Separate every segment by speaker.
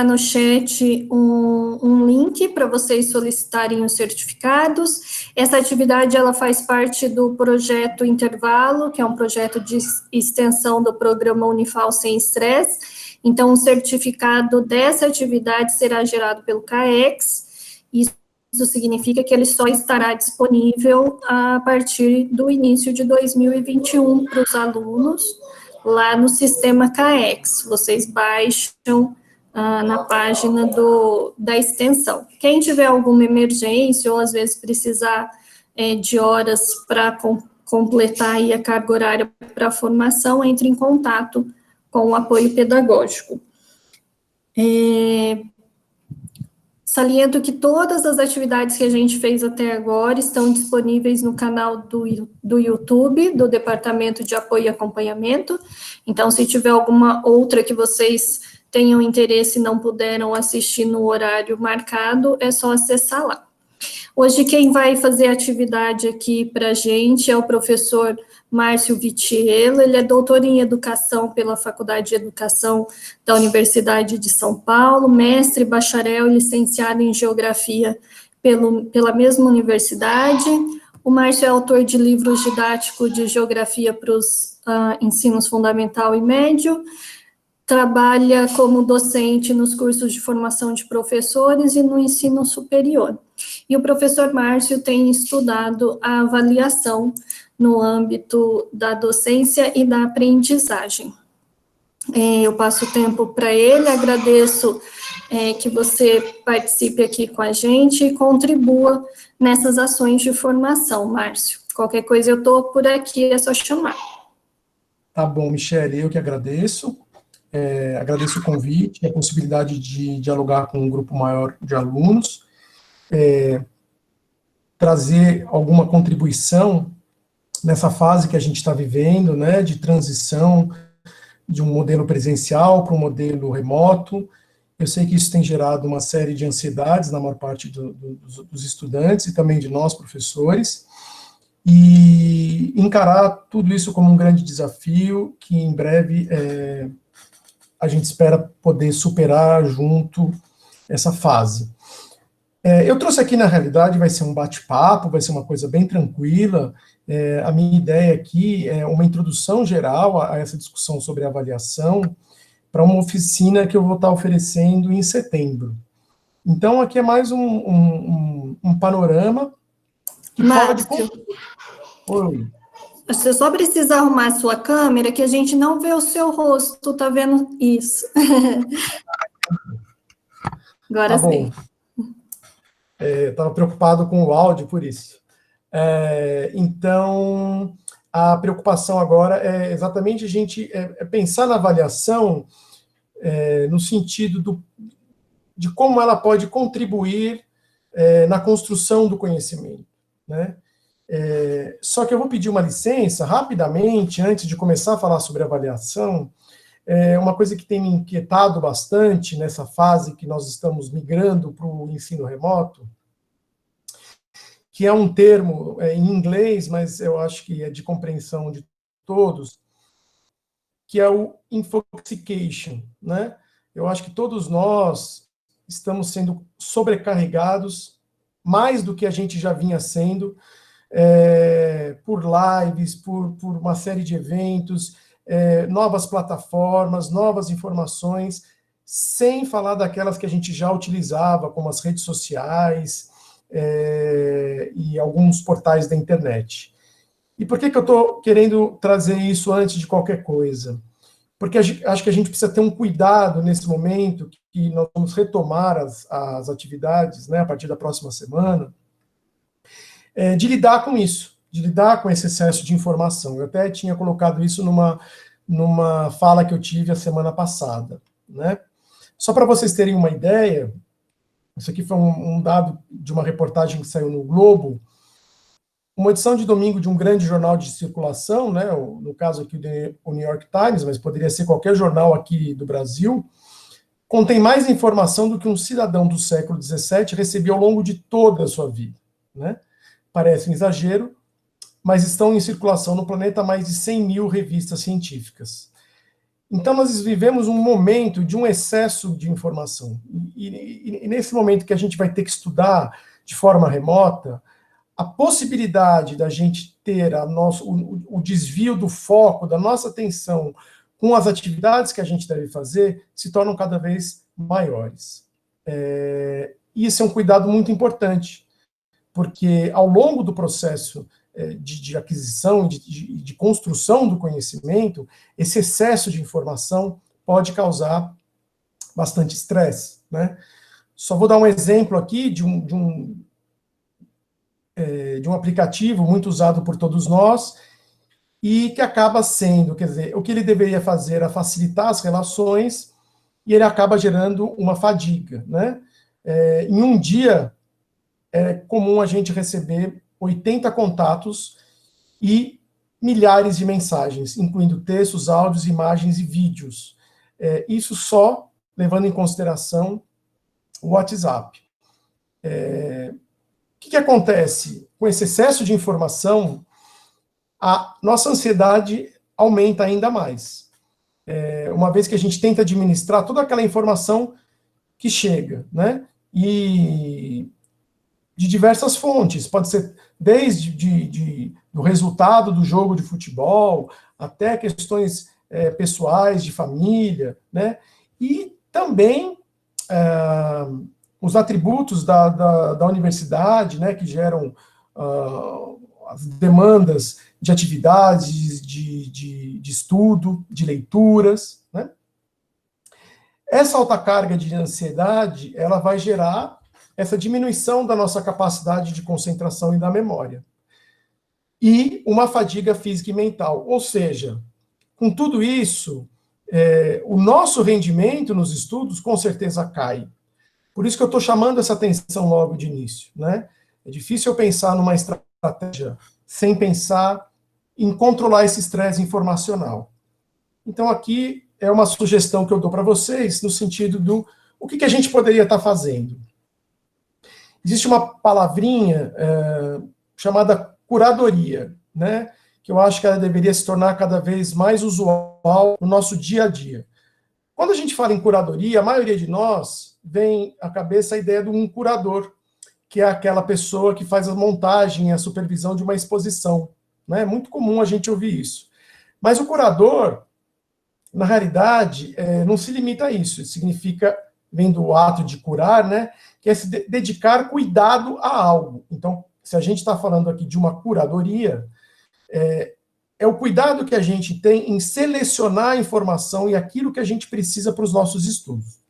Speaker 1: no chat um link para vocês solicitarem os certificados. Essa atividade, ela faz parte do projeto Intervalo, que é um projeto de extensão do programa Unifal Sem Estresse. Então, o certificado dessa atividade será gerado pelo CAEX. Isso significa que ele só estará disponível a partir do início de 2021 para os alunos, lá no sistema CAEX. Vocês baixam na página da extensão. Quem tiver alguma emergência ou às vezes precisar de horas para completar aí a carga horária para a formação, entre em contato com o apoio pedagógico. Saliento que todas as atividades que a gente fez até agora estão disponíveis no canal do YouTube, do Departamento de Apoio e Acompanhamento. Então, se tiver alguma outra que vocês tenham interesse e não puderam assistir no horário marcado, é só acessar lá. Hoje, quem vai fazer a atividade aqui para a gente é o professor Márcio Vitiello. Ele é doutor em Educação pela Faculdade de Educação da Universidade de São Paulo, mestre, bacharel e licenciado em Geografia pela mesma universidade. O Márcio é autor de livros didáticos de Geografia para os ensinos fundamental e médio, trabalha como docente nos cursos de formação de professores e no ensino superior. E o professor Márcio tem estudado a avaliação no âmbito da docência e da aprendizagem. Eu passo o tempo para ele, agradeço que você participe aqui com a gente e contribua nessas ações de formação, Márcio. Qualquer coisa eu estou por aqui, é só chamar.
Speaker 2: Tá bom, Michele, eu que agradeço. Agradeço o convite, a possibilidade de dialogar com um grupo maior de alunos, trazer alguma contribuição nessa fase que a gente está vivendo, né, de transição de um modelo presencial para um modelo remoto. Eu sei que isso tem gerado uma série de ansiedades na maior parte dos estudantes e também de nós, professores, e encarar tudo isso como um grande desafio que em breve a gente espera poder superar junto essa fase. Eu trouxe aqui, na realidade, vai ser um bate-papo, vai ser uma coisa bem tranquila. A minha ideia aqui é uma introdução geral a essa discussão sobre avaliação para uma oficina que eu vou estar oferecendo em setembro. Então, aqui é mais um panorama que
Speaker 1: Márcio,
Speaker 2: pode... Oi.
Speaker 1: Você só precisa arrumar a sua câmera, que a gente não vê o seu rosto, tá vendo isso? Agora
Speaker 2: tá bom.
Speaker 1: sim.
Speaker 2: Estava preocupado com o áudio, por isso. Então, a preocupação agora é exatamente a gente pensar na avaliação no sentido de como ela pode contribuir na construção do conhecimento, né? Só que eu vou pedir uma licença, rapidamente, antes de começar a falar sobre avaliação, uma coisa que tem me inquietado bastante nessa fase que nós estamos migrando para o ensino remoto, que é um termo em inglês, mas eu acho que é de compreensão de todos, que é o infoxication, né? Eu acho que todos nós estamos sendo sobrecarregados, mais do que a gente já vinha sendo, por lives, por uma série de eventos, novas plataformas, novas informações, sem falar daquelas que a gente já utilizava, como as redes sociais e alguns portais da internet. E por que eu estou querendo trazer isso antes de qualquer coisa? Porque acho que a gente precisa ter um cuidado nesse momento, que nós vamos retomar as atividades, né, a partir da próxima semana, de lidar com isso, de lidar com esse excesso de informação. Eu até tinha colocado isso numa fala que eu tive a semana passada, né? Só para vocês terem uma ideia, isso aqui foi um dado de uma reportagem que saiu no Globo, uma edição de domingo de um grande jornal de circulação, né, no caso aqui o New York Times, mas poderia ser qualquer jornal aqui do Brasil, contém mais informação do que um cidadão do século XVII recebeu ao longo de toda a sua vida, né? Parece um exagero, mas estão em circulação no planeta mais de 100 mil revistas científicas. Então, nós vivemos um momento de um excesso de informação. E nesse momento que a gente vai ter que estudar de forma remota, a possibilidade da gente ter o desvio do foco, da nossa atenção com as atividades que a gente deve fazer, se tornam cada vez maiores. Isso é um cuidado muito importante, porque ao longo do processo de aquisição, de construção do conhecimento, esse excesso de informação pode causar bastante estresse, né? Só vou dar um exemplo aqui de um aplicativo muito usado por todos nós e que acaba sendo, quer dizer, o que ele deveria fazer é facilitar as relações e ele acaba gerando uma fadiga, né? Em um dia, é comum a gente receber 80 contatos e milhares de mensagens, incluindo textos, áudios, imagens e vídeos. Isso só levando em consideração o WhatsApp. O que acontece? Com esse excesso de informação, a nossa ansiedade aumenta ainda mais. Uma vez que a gente tenta administrar toda aquela informação que chega, né? E de diversas fontes, pode ser desde do resultado do jogo de futebol, até questões pessoais, de família, né? E também os atributos da universidade, né, que geram as demandas de atividades, de estudo, de leituras, né? Essa alta carga de ansiedade, ela vai gerar essa diminuição da nossa capacidade de concentração e da memória. E uma fadiga física e mental. Ou seja, com tudo isso, o nosso rendimento nos estudos com certeza cai. Por isso que eu estou chamando essa atenção logo de início, né? É difícil eu pensar numa estratégia sem pensar em controlar esse estresse informacional. Então, aqui é uma sugestão que eu dou para vocês, no sentido do o que a gente poderia estar fazendo. Existe uma palavrinha chamada curadoria, né? Que eu acho que ela deveria se tornar cada vez mais usual no nosso dia a dia. Quando a gente fala em curadoria, a maioria de nós vem à cabeça a ideia de um curador, que é aquela pessoa que faz a montagem e a supervisão de uma exposição, né? É muito comum a gente ouvir isso. Mas o curador, na realidade, não se limita a isso. Isso significa, vem do ato de curar, né? Que é se dedicar cuidado a algo. Então, se a gente está falando aqui de uma curadoria, é o cuidado que a gente tem em selecionar a informação e aquilo que a gente precisa para os nossos estudos.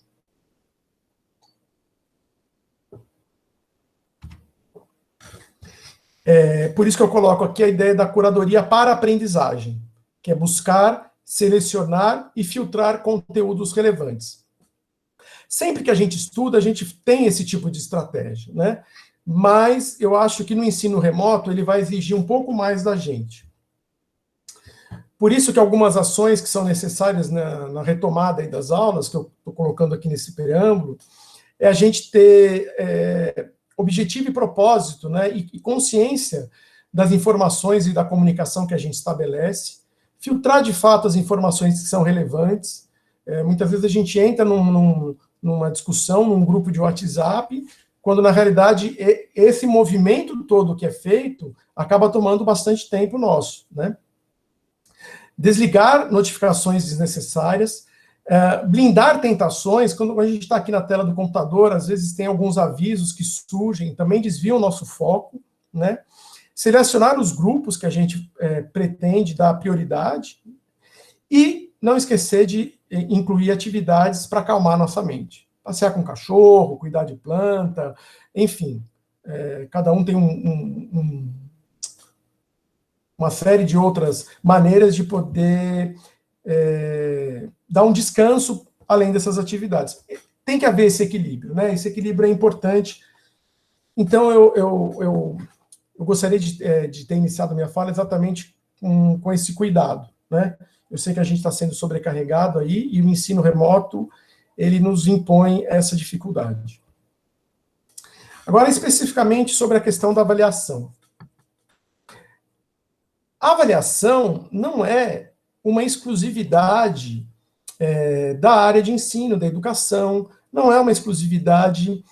Speaker 2: Por isso que eu coloco aqui a ideia da curadoria para a aprendizagem, que é buscar, selecionar e filtrar conteúdos relevantes. Sempre que a gente estuda, a gente tem esse tipo de estratégia, né? Mas eu acho que no ensino remoto ele vai exigir um pouco mais da gente. Por isso que algumas ações que são necessárias na retomada aí das aulas, que eu estou colocando aqui nesse preâmbulo, é a gente ter objetivo e propósito, né, e consciência das informações e da comunicação que a gente estabelece, filtrar de fato as informações que são relevantes. Muitas vezes a gente entra numa discussão, num grupo de WhatsApp, quando na realidade esse movimento todo que é feito acaba tomando bastante tempo nosso, né? Desligar notificações desnecessárias, blindar tentações. Quando a gente está aqui na tela do computador, às vezes tem alguns avisos que surgem, também desviam o nosso foco, né? Selecionar os grupos que a gente pretende dar prioridade e não esquecer de incluir atividades para acalmar nossa mente. Passear com o cachorro, cuidar de planta, enfim. Cada um tem uma série de outras maneiras de poder dar um descanso além dessas atividades. Tem que haver esse equilíbrio, né? Esse equilíbrio é importante. Então, eu gostaria de ter iniciado a minha fala exatamente com esse cuidado, né? Eu sei que a gente está sendo sobrecarregado aí, e o ensino remoto, ele nos impõe essa dificuldade. Agora, especificamente sobre a questão da avaliação. A avaliação não é uma exclusividade da área de ensino, da educação, não é uma exclusividade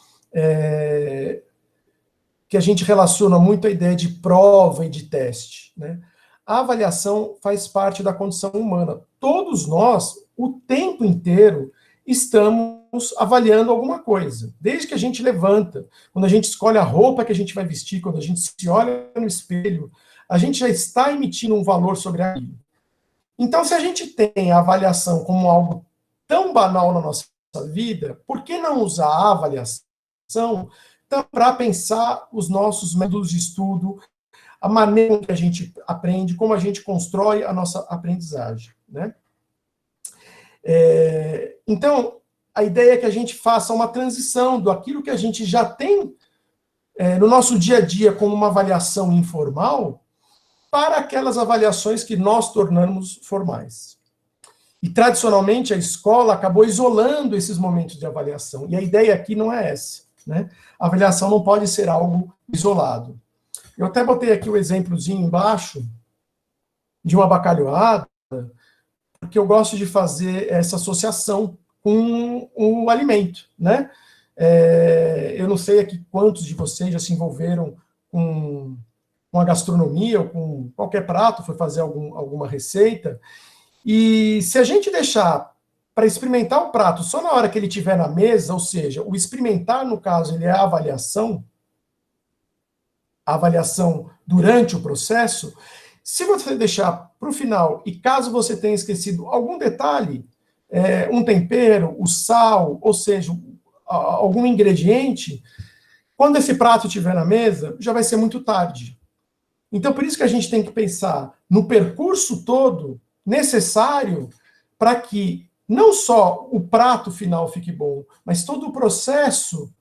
Speaker 2: que a gente relaciona muito a ideia de prova e de teste, né? A avaliação faz parte da condição humana. Todos nós, o tempo inteiro, estamos avaliando alguma coisa. Desde que a gente levanta, quando a gente escolhe a roupa que a gente vai vestir, quando a gente se olha no espelho, a gente já está emitindo um valor sobre aquilo. Então, se a gente tem a avaliação como algo tão banal na nossa vida, por que não usar a avaliação para pensar os nossos métodos de estudo, a maneira que a gente aprende, como a gente constrói a nossa aprendizagem, né? Então, a ideia é que a gente faça uma transição do aquilo que a gente já tem no nosso dia a dia como uma avaliação informal para aquelas avaliações que nós tornamos formais. E, tradicionalmente, a escola acabou isolando esses momentos de avaliação. E a ideia aqui não é essa, né? A avaliação não pode ser algo isolado. Eu até botei aqui o exemplozinho embaixo de uma bacalhoada, porque eu gosto de fazer essa associação com o alimento, né? Eu não sei aqui quantos de vocês já se envolveram com a gastronomia ou com qualquer prato, foi fazer alguma receita, e se a gente deixar para experimentar o prato só na hora que ele estiver na mesa, ou seja, o experimentar, no caso, ele é a avaliação durante o processo, se você deixar para o final, e caso você tenha esquecido algum detalhe, um tempero, o sal, ou seja, algum ingrediente, quando esse prato estiver na mesa, já vai ser muito tarde. Então, por isso que a gente tem que pensar no percurso todo necessário para que não só o prato final fique bom, mas todo o processo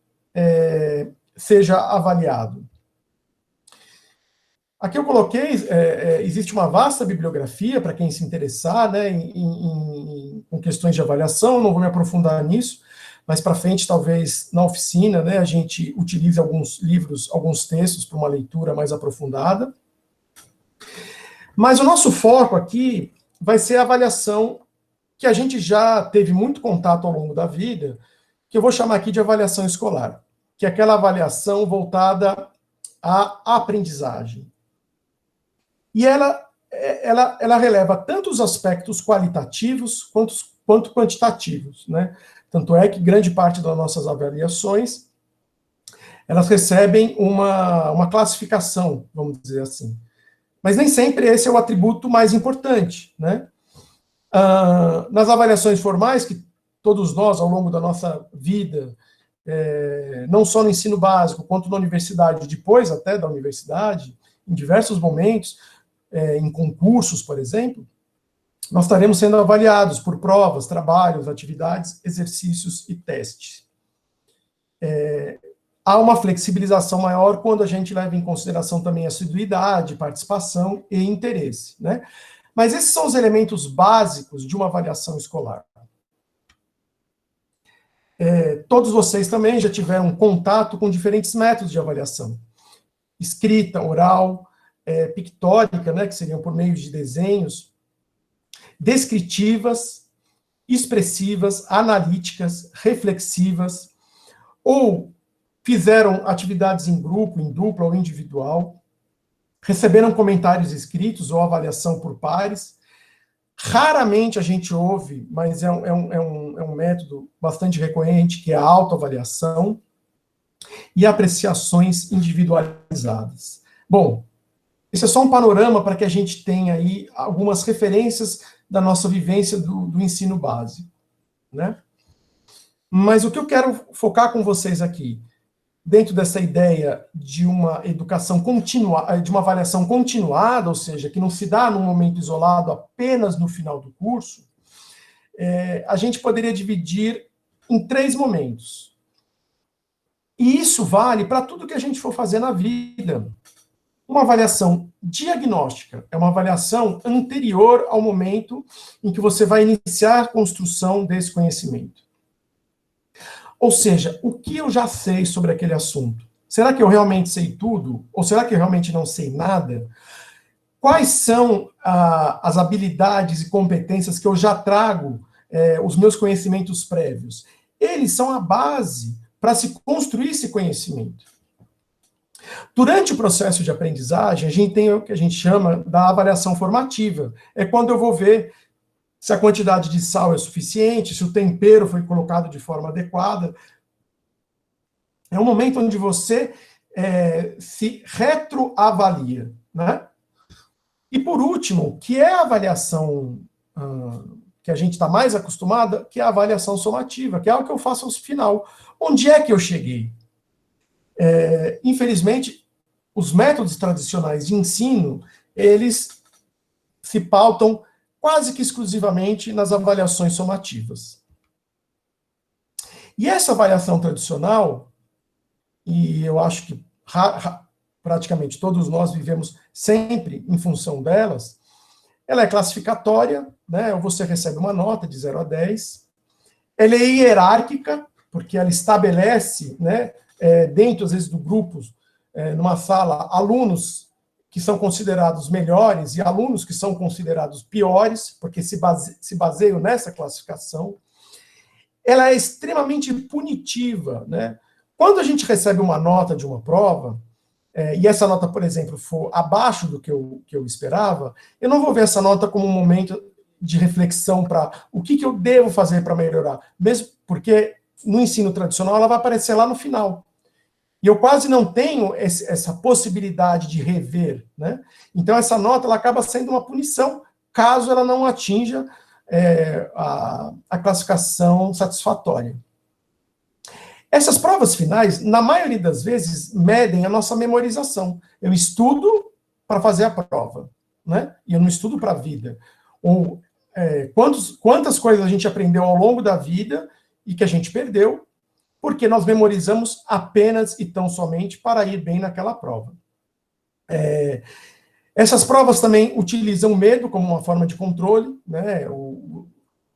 Speaker 2: seja avaliado. Aqui eu coloquei, existe uma vasta bibliografia para quem se interessar, né, em questões de avaliação, não vou me aprofundar nisso, mas para frente, talvez, na oficina, né, a gente utilize alguns livros, alguns textos para uma leitura mais aprofundada. Mas o nosso foco aqui vai ser a avaliação que a gente já teve muito contato ao longo da vida, que eu vou chamar aqui de avaliação escolar, que é aquela avaliação voltada à aprendizagem. E ela releva tanto os aspectos qualitativos quanto quantitativos, né? Tanto é que grande parte das nossas avaliações, elas recebem uma classificação, vamos dizer assim. Mas nem sempre esse é o atributo mais importante, né? Nas avaliações formais, que todos nós, ao longo da nossa vida, não só no ensino básico, quanto na universidade, depois até da universidade, em diversos momentos, em concursos, por exemplo, nós estaremos sendo avaliados por provas, trabalhos, atividades, exercícios e testes. Há uma flexibilização maior quando a gente leva em consideração também assiduidade, participação e interesse, né? Mas esses são os elementos básicos de uma avaliação escolar. Todos vocês também já tiveram contato com diferentes métodos de avaliação. Escrita, oral, pictórica, né, que seriam por meio de desenhos, descritivas, expressivas, analíticas, reflexivas, ou fizeram atividades em grupo, em dupla ou individual, receberam comentários escritos ou avaliação por pares. Raramente a gente ouve, mas é um método bastante recorrente, que é a autoavaliação e apreciações individualizadas. Bom, esse é só um panorama para que a gente tenha aí algumas referências da nossa vivência do ensino básico, né? Mas o que eu quero focar com vocês aqui, dentro dessa ideia de uma educação continuada, de uma avaliação continuada, ou seja, que não se dá num momento isolado apenas no final do curso, a gente poderia dividir em 3 momentos. E isso vale para tudo que a gente for fazer na vida. Uma avaliação diagnóstica é uma avaliação anterior ao momento em que você vai iniciar a construção desse conhecimento. Ou seja, o que eu já sei sobre aquele assunto? Será que eu realmente sei tudo? Ou será que eu realmente não sei nada? Quais são as habilidades e competências que eu já trago os meus conhecimentos prévios. Eles são a base para se construir esse conhecimento. Durante o processo de aprendizagem, a gente tem o que a gente chama da avaliação formativa. É quando eu vou ver se a quantidade de sal é suficiente, se o tempero foi colocado de forma adequada. É um momento onde você se retroavalia, né? E por último, que é a avaliação que a gente está mais acostumada, que é a avaliação somativa, que é o que eu faço ao final. Onde é que eu cheguei? Infelizmente, os métodos tradicionais de ensino, eles se pautam quase que exclusivamente nas avaliações somativas. E essa avaliação tradicional, e eu acho que praticamente todos nós vivemos sempre em função delas, ela é classificatória, né? Você recebe uma nota de 0 a 10. Ela é hierárquica, porque ela estabelece, né, dentro, às vezes, do grupo, numa sala, alunos que são considerados melhores e alunos que são considerados piores, porque se baseiam nessa classificação. Ela é extremamente punitiva, né? Quando a gente recebe uma nota de uma prova, e essa nota, por exemplo, for abaixo do que eu esperava, eu não vou ver essa nota como um momento de reflexão para o que eu devo fazer para melhorar, mesmo porque no ensino tradicional ela vai aparecer lá no final. E eu quase não tenho essa possibilidade de rever, né? Então essa nota ela acaba sendo uma punição, caso ela não atinja a classificação satisfatória. Essas provas finais, na maioria das vezes, medem a nossa memorização. Eu estudo para fazer a prova, né? E eu não estudo para a vida. Ou quantas coisas a gente aprendeu ao longo da vida e que a gente perdeu, porque nós memorizamos apenas e tão somente para ir bem naquela prova. Essas provas também utilizam o medo como uma forma de controle, né?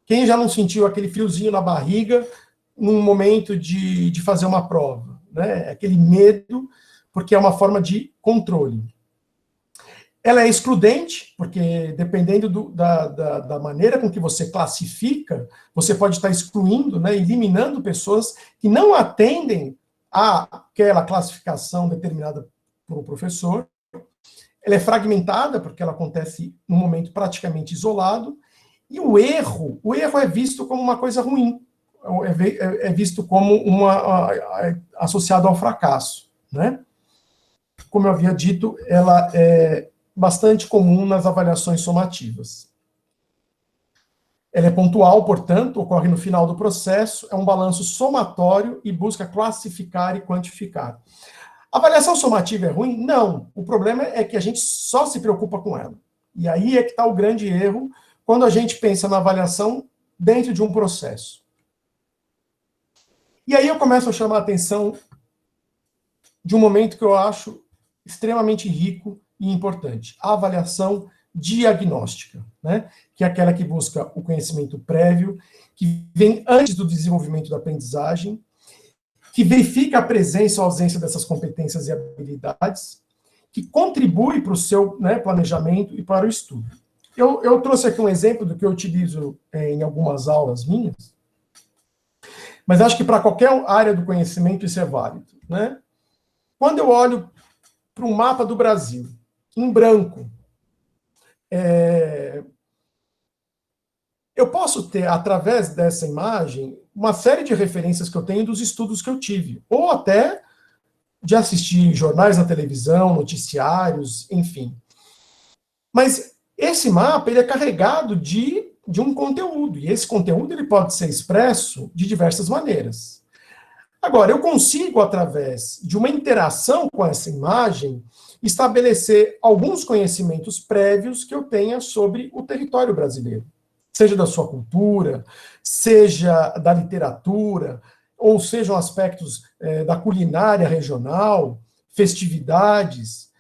Speaker 2: Quem já não sentiu aquele friozinho na barriga num momento de fazer uma prova, né? Aquele medo, porque é uma forma de controle. Ela é excludente, porque dependendo da maneira com que você classifica, você pode estar excluindo, né, eliminando pessoas que não atendem àquela classificação determinada por um professor. Ela é fragmentada, porque ela acontece num momento praticamente isolado. E o erro é visto como uma coisa ruim, é visto como associado ao fracasso, né? Como eu havia dito, ela é bastante comum nas avaliações somativas. Ela é pontual, portanto, ocorre no final do processo, é um balanço somatório e busca classificar e quantificar. A avaliação somativa é ruim? Não. O problema é que a gente só se preocupa com ela. E aí é que está o grande erro quando a gente pensa na avaliação dentro de um processo. E aí eu começo a chamar a atenção de um momento que eu acho extremamente rico e importante, a avaliação diagnóstica, né? Que é aquela que busca o conhecimento prévio, que vem antes do desenvolvimento da aprendizagem, que verifica a presença ou ausência dessas competências e habilidades, que contribui para o seu, né, planejamento e para o estudo. Eu trouxe aqui um exemplo do que eu utilizo em algumas aulas minhas, mas acho que para qualquer área do conhecimento isso é válido, né? Quando eu olho para um mapa do Brasil, em branco, eu posso ter, através dessa imagem, uma série de referências que eu tenho dos estudos que eu tive, ou até de assistir jornais na televisão, noticiários, enfim. Mas esse mapa ele é carregado de um conteúdo, e esse conteúdo ele pode ser expresso de diversas maneiras. Agora, eu consigo, através de uma interação com essa imagem, estabelecer alguns conhecimentos prévios que eu tenha sobre o território brasileiro, seja da sua cultura, seja da literatura, ou sejam aspectos da culinária regional, festividades,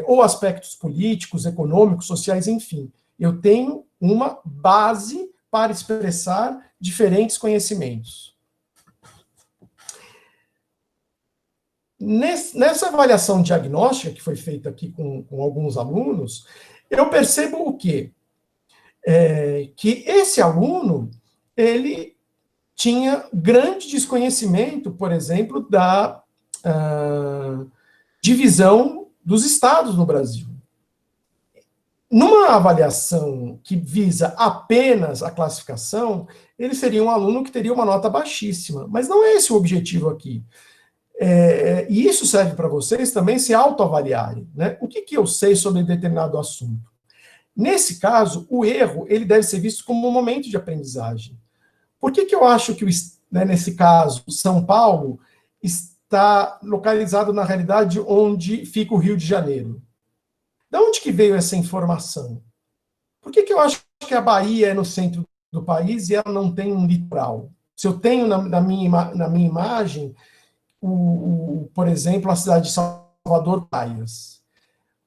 Speaker 2: ou aspectos políticos, econômicos, sociais, enfim. Eu tenho uma base para expressar diferentes conhecimentos. Nessa avaliação diagnóstica que foi feita aqui com alguns alunos, eu percebo o quê? Que esse aluno, ele tinha grande desconhecimento, por exemplo, da divisão dos estados no Brasil. Numa avaliação que visa apenas a classificação, ele seria um aluno que teria uma nota baixíssima, mas não é esse o objetivo aqui. E isso serve para vocês também se autoavaliarem, né? O que eu sei sobre determinado assunto? Nesse caso, o erro ele deve ser visto como um momento de aprendizagem. Por que eu acho que, né, nesse caso, São Paulo está localizado na realidade onde fica o Rio de Janeiro? De onde que veio essa informação? Por que eu acho que a Bahia é no centro do país e ela não tem um litoral? Se eu tenho na minha imagem, por exemplo, a cidade de Salvador, praias.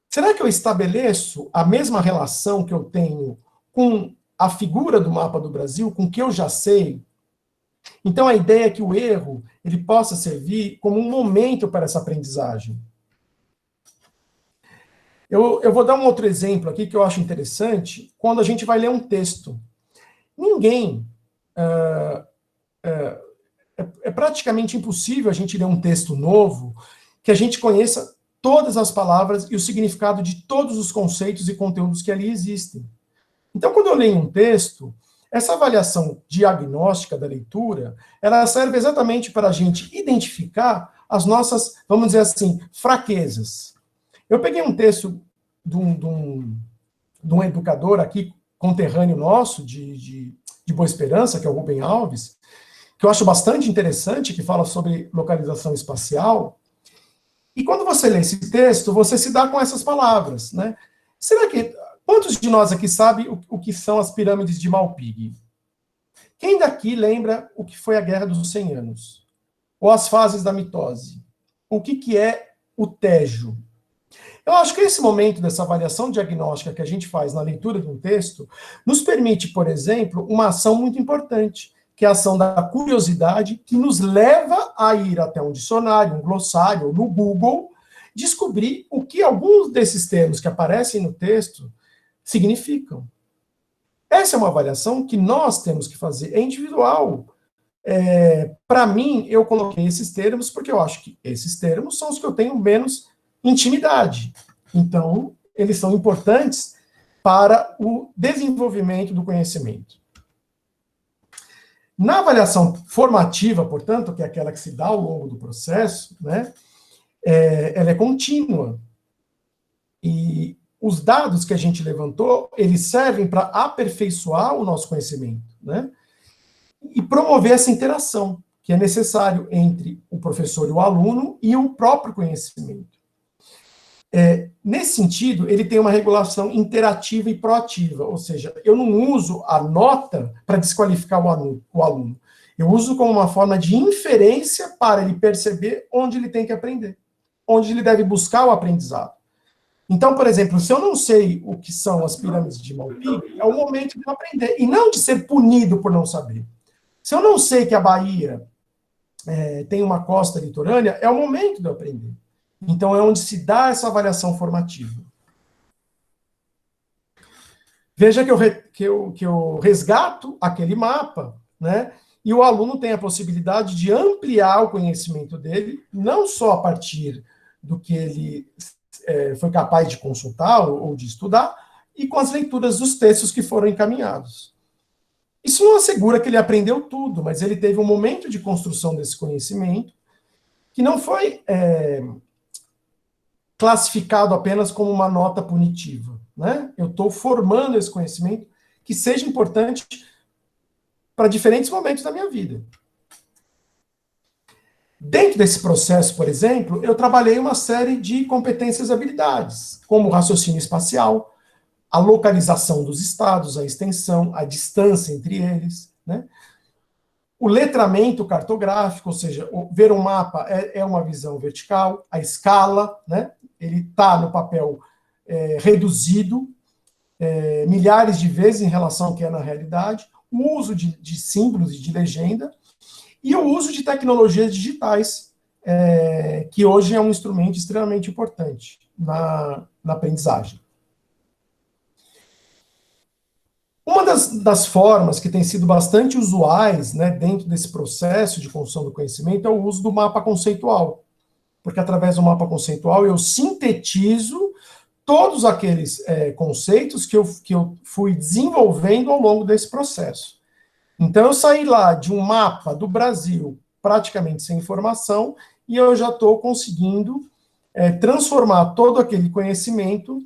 Speaker 2: Será que eu estabeleço a mesma relação que eu tenho com a figura do mapa do Brasil, com o que eu já sei? Então, a ideia é que o erro ele possa servir como um momento para essa aprendizagem. Eu vou dar um outro exemplo aqui que eu acho interessante, quando a gente vai ler um texto. Ninguém... É praticamente impossível a gente ler um texto novo que a gente conheça todas as palavras e o significado de todos os conceitos e conteúdos que ali existem. Então, quando eu leio um texto, essa avaliação diagnóstica da leitura, ela serve exatamente para a gente identificar as nossas, vamos dizer assim, fraquezas. Eu peguei um texto de um educador aqui, conterrâneo nosso, de Boa Esperança, que é o Rubem Alves, que eu acho bastante interessante, que fala sobre localização espacial. E quando você lê esse texto, você se dá com essas palavras, né? Será que... Quantos de nós aqui sabem o que são as pirâmides de Malpighi? Quem daqui lembra o que foi a Guerra dos 100 Anos? Ou as fases da mitose? O que é o Tejo? Eu acho que esse momento dessa avaliação diagnóstica que a gente faz na leitura de um texto nos permite, por exemplo, uma ação muito importante, que é a ação da curiosidade, que nos leva a ir até um dicionário, um glossário, ou no Google, descobrir o que alguns desses termos que aparecem no texto significam. Essa é uma avaliação que nós temos que fazer, é individual. Para mim, eu coloquei esses termos porque eu acho que esses termos são os que eu tenho menos intimidade. Então, eles são importantes para o desenvolvimento do conhecimento. Na avaliação formativa, portanto, que é aquela que se dá ao longo do processo, né, ela é contínua. E os dados que a gente levantou, eles servem para aperfeiçoar o nosso conhecimento, né, e promover essa interação, que é necessário entre o professor e o aluno e o próprio conhecimento. Nesse sentido, ele tem uma regulação interativa e proativa, ou seja, eu não uso a nota para desqualificar o aluno. Eu uso como uma forma de inferência para ele perceber onde ele tem que aprender, onde ele deve buscar o aprendizado. Então, por exemplo, se eu não sei o que são as pirâmides de Malpighi, é o momento de eu aprender, e não de ser punido por não saber. Se eu não sei que a Bahia tem uma costa litorânea, é o momento de eu aprender. Então, é onde se dá essa avaliação formativa. Veja que eu resgato aquele mapa, né? E o aluno tem a possibilidade de ampliar o conhecimento dele, não só a partir do que ele foi capaz de consultar ou de estudar, e com as leituras dos textos que foram encaminhados. Isso não assegura que ele aprendeu tudo, mas ele teve um momento de construção desse conhecimento que não foi classificado apenas como uma nota punitiva, né? Eu estou formando esse conhecimento que seja importante para diferentes momentos da minha vida. Dentro desse processo, por exemplo, eu trabalhei uma série de competências e habilidades, como o raciocínio espacial, a localização dos estados, a extensão, a distância entre eles, né? O letramento cartográfico, ou seja, ver um mapa é uma visão vertical, a escala, né? Ele está no papel reduzido milhares de vezes em relação ao que é na realidade, o uso de símbolos e de legenda, e o uso de tecnologias digitais, que hoje é um instrumento extremamente importante na aprendizagem. Um Uma das formas que tem sido bastante usuais, né, dentro desse processo de construção do conhecimento é o uso do mapa conceitual. Porque através do mapa conceitual eu sintetizo todos aqueles conceitos que eu fui desenvolvendo ao longo desse processo. Então, eu saí lá de um mapa do Brasil praticamente sem informação e eu já estou conseguindo transformar todo aquele conhecimento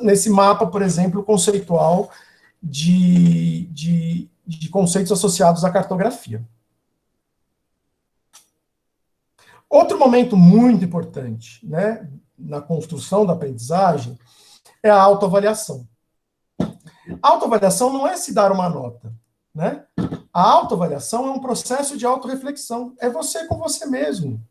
Speaker 2: nesse mapa, por exemplo, conceitual de conceitos associados à cartografia. Outro momento muito importante, né, na construção da aprendizagem é a autoavaliação. A autoavaliação não é se dar uma nota, né? A autoavaliação é um processo de autorreflexão, é você com você mesmo.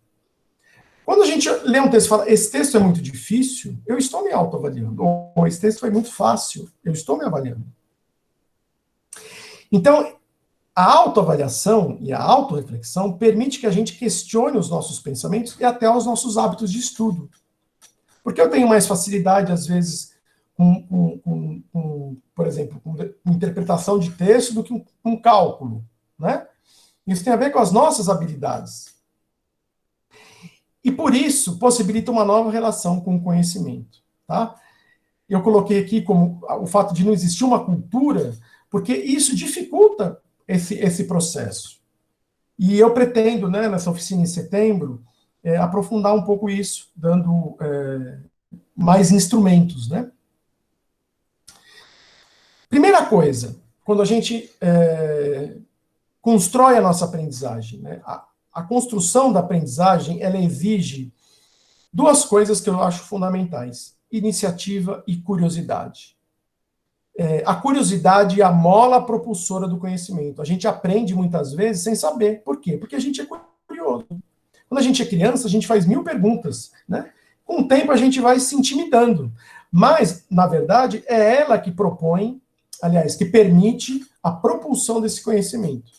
Speaker 2: Quando a gente lê um texto e fala, esse texto é muito difícil, eu estou me autoavaliando. Ou esse texto foi muito fácil, eu estou me avaliando. Então, a autoavaliação e a autorreflexão permite que a gente questione os nossos pensamentos e até os nossos hábitos de estudo. Porque eu tenho mais facilidade, às vezes, por exemplo, com interpretação de texto do que com cálculo, né? Isso tem a ver com as nossas habilidades. E, por isso, possibilita uma nova relação com o conhecimento, tá? Eu coloquei aqui como o fato de não existir uma cultura, porque isso dificulta esse processo. E eu pretendo, né, nessa oficina em setembro, aprofundar um pouco isso, dando mais instrumentos, né? Primeira coisa, quando a gente constrói a nossa aprendizagem, né, a construção da aprendizagem, ela exige duas coisas que eu acho fundamentais: iniciativa e curiosidade. A curiosidade é a mola propulsora do conhecimento. A gente aprende muitas vezes sem saber. Por quê? Porque a gente é curioso. Quando a gente é criança, a gente faz 1000 perguntas, né? Com o tempo, a gente vai se intimidando. Mas, na verdade, é ela que propõe, aliás, que permite a propulsão desse conhecimento.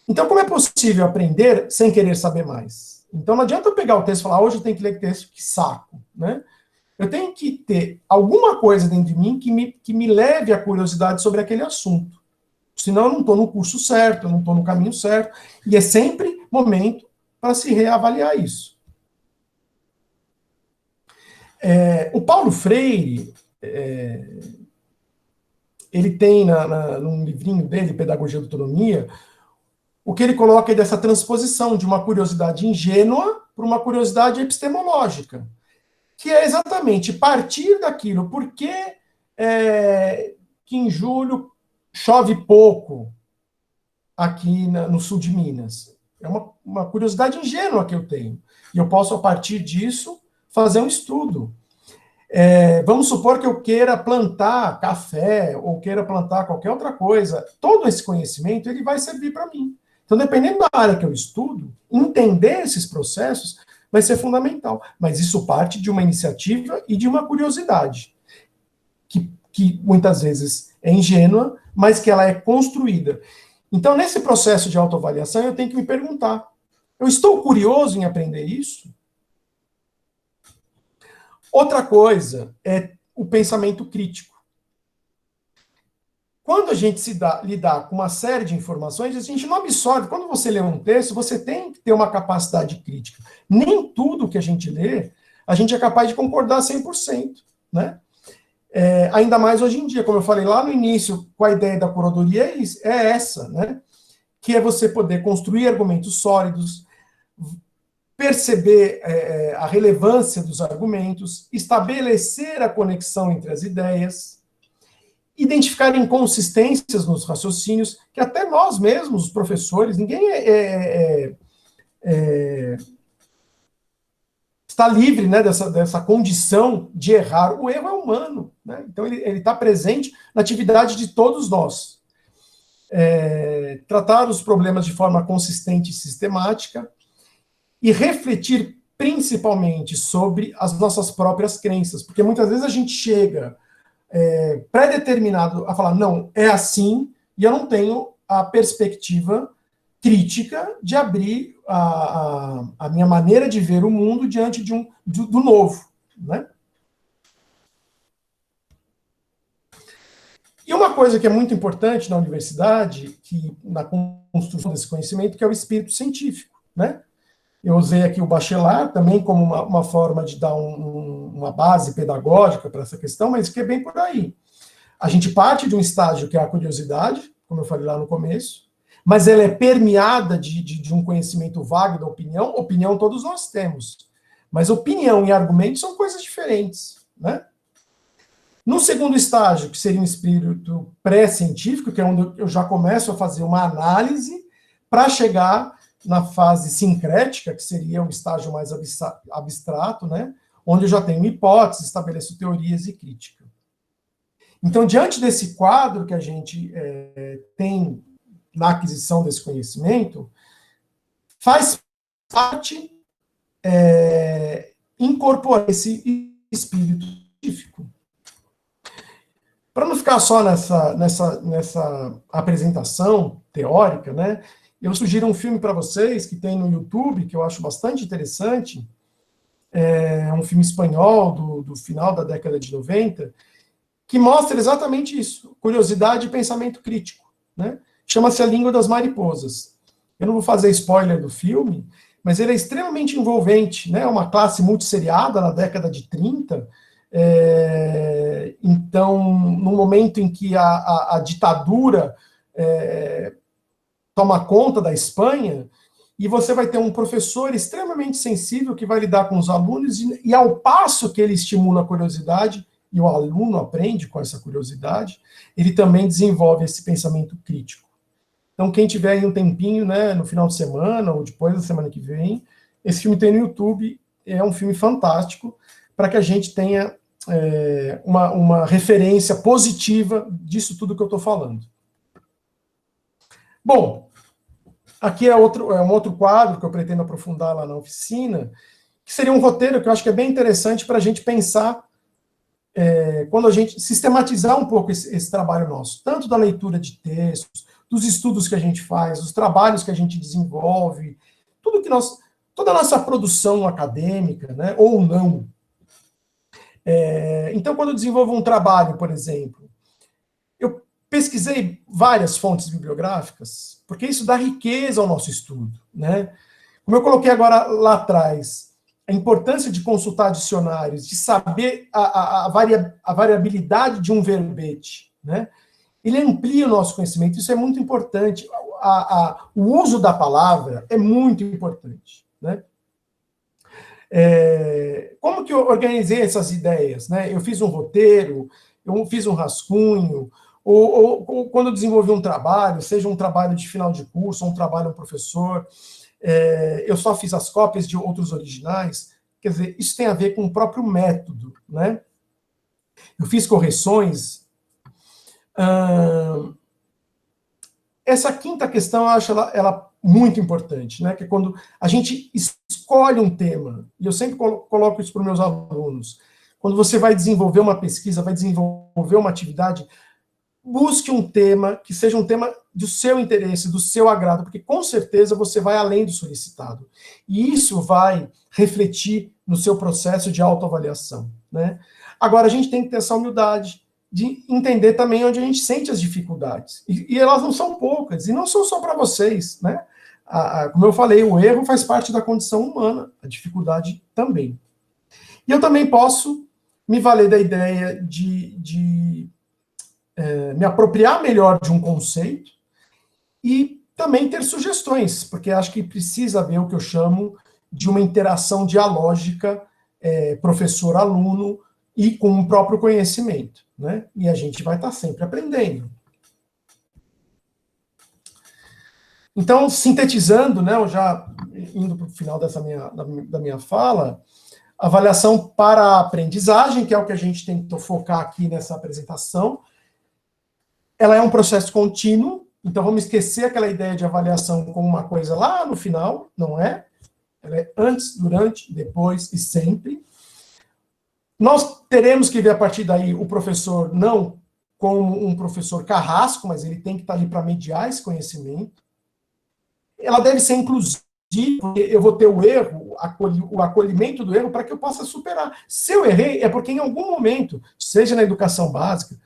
Speaker 2: Então, como é possível aprender sem querer saber mais? Então, não adianta eu pegar o texto e falar, hoje eu tenho que ler texto, que saco, né? Eu tenho que ter alguma coisa dentro de mim que me leve à curiosidade sobre aquele assunto. Senão eu não estou no curso certo, eu não estou no caminho certo. E é sempre momento para se reavaliar isso. O Paulo Freire, ele tem num livrinho dele, Pedagogia da Autonomia, o que ele coloca aí dessa transposição de uma curiosidade ingênua para uma curiosidade epistemológica, que é exatamente partir daquilo. Por que em julho chove pouco aqui no sul de Minas? É uma curiosidade ingênua que eu tenho. E eu posso, a partir disso, fazer um estudo. Vamos supor que eu queira plantar café ou queira plantar qualquer outra coisa. Todo esse conhecimento ele vai servir para mim. Então, dependendo da área que eu estudo, entender esses processos vai ser fundamental. Mas isso parte de uma iniciativa e de uma curiosidade, que muitas vezes é ingênua, mas que ela é construída. Então, nesse processo de autoavaliação, eu tenho que me perguntar, eu estou curioso em aprender isso? Outra coisa é o pensamento crítico. Quando a gente lidar com uma série de informações, a gente não absorve. Quando você lê um texto, você tem que ter uma capacidade crítica. Nem tudo que a gente lê, a gente é capaz de concordar 100%, né? Ainda mais hoje em dia, como eu falei lá no início, com a ideia da curadoria, é essa, né? Que é você poder construir argumentos sólidos, perceber a relevância dos argumentos, estabelecer a conexão entre as ideias, identificar inconsistências nos raciocínios, que até nós mesmos, os professores, ninguém está livre, né, dessa condição de errar. O erro é humano, né? Então ele está presente na atividade de todos nós. Tratar os problemas de forma consistente e sistemática e refletir principalmente sobre as nossas próprias crenças, porque muitas vezes a gente chega pré-determinado a falar, não, é assim, e eu não tenho a perspectiva crítica de abrir a minha maneira de ver o mundo diante do novo, né? E uma coisa que é muito importante na universidade, que na construção desse conhecimento, que é o espírito científico, né? Eu usei aqui o bacharel também como uma forma de dar uma base pedagógica para essa questão, mas que é bem por aí. A gente parte de um estágio que é a curiosidade, como eu falei lá no começo, mas ela é permeada de um conhecimento vago da opinião. Opinião todos nós temos, mas opinião e argumento são coisas diferentes, né? No segundo estágio, que seria um espírito pré-científico, que é onde eu já começo a fazer uma análise para chegar na fase sincrética, que seria um estágio mais abstrato, né? Onde eu já tenho hipóteses, estabeleço teorias e crítica. Então, diante desse quadro que a gente tem na aquisição desse conhecimento, faz parte incorporar esse espírito científico. Para não ficar só nessa apresentação teórica, né, eu sugiro um filme para vocês que tem no YouTube, que eu acho bastante interessante. É um filme espanhol do final da década de 90, que mostra exatamente isso, curiosidade e pensamento crítico, né? Chama-se A Língua das Mariposas. Eu não vou fazer spoiler do filme, mas ele é extremamente envolvente, né? Uma classe multisseriada na década de 30. Então, no momento em que a ditadura toma conta da Espanha, e você vai ter um professor extremamente sensível que vai lidar com os alunos, e ao passo que ele estimula a curiosidade, e o aluno aprende com essa curiosidade, ele também desenvolve esse pensamento crítico. Então, quem tiver aí um tempinho, né, no final de semana, ou depois da semana que vem, esse filme tem no YouTube, é um filme fantástico, para que a gente tenha uma referência positiva disso tudo que eu estou falando. Bom, aqui é um outro quadro que eu pretendo aprofundar lá na oficina, que seria um roteiro que eu acho que é bem interessante para a gente pensar, quando a gente sistematizar um pouco esse trabalho nosso, tanto da leitura de textos, dos estudos que a gente faz, dos trabalhos que a gente desenvolve, toda a nossa produção acadêmica, né, ou não. Então, quando eu desenvolvo um trabalho, por exemplo, eu pesquisei várias fontes bibliográficas, porque isso dá riqueza ao nosso estudo, né? Como eu coloquei agora lá atrás, a importância de consultar dicionários, de saber a variabilidade de um verbete, né? Ele amplia o nosso conhecimento, isso é muito importante. O uso da palavra é muito importante, né? Como que eu organizei essas ideias, né? Eu fiz um roteiro, eu fiz um rascunho, ou quando eu desenvolvi um trabalho, seja um trabalho de final de curso, ou um trabalho do professor, eu só fiz as cópias de outros originais. Quer dizer, isso tem a ver com o próprio método, né? Eu fiz correções. Essa quinta questão, eu acho ela muito importante, né? Que é quando a gente escolhe um tema, e eu sempre coloco isso para os meus alunos, quando você vai desenvolver uma pesquisa, vai desenvolver uma atividade, busque um tema que seja um tema do seu interesse, do seu agrado, porque com certeza você vai além do solicitado. E isso vai refletir no seu processo de autoavaliação, né? Agora, a gente tem que ter essa humildade de entender também onde a gente sente as dificuldades. E elas não são poucas, e não são só para vocês, né? Como eu falei, o erro faz parte da condição humana, a dificuldade também. E eu também posso me valer da ideia de me apropriar melhor de um conceito e também ter sugestões, porque acho que precisa haver o que eu chamo de uma interação dialógica professor-aluno e com o próprio conhecimento, né? E a gente vai estar sempre aprendendo. Então, sintetizando, né, já indo para o final da minha fala, avaliação para a aprendizagem, que é o que a gente tentou focar aqui nessa apresentação, ela é um processo contínuo, então vamos esquecer aquela ideia de avaliação como uma coisa lá no final, não é? Ela é antes, durante, depois e sempre. Nós teremos que ver a partir daí o professor não como um professor carrasco, mas ele tem que estar ali para mediar esse conhecimento. Ela deve ser inclusiva, porque eu vou ter o erro, o acolhimento do erro para que eu possa superar. Se eu errei, é porque em algum momento, seja na educação básica,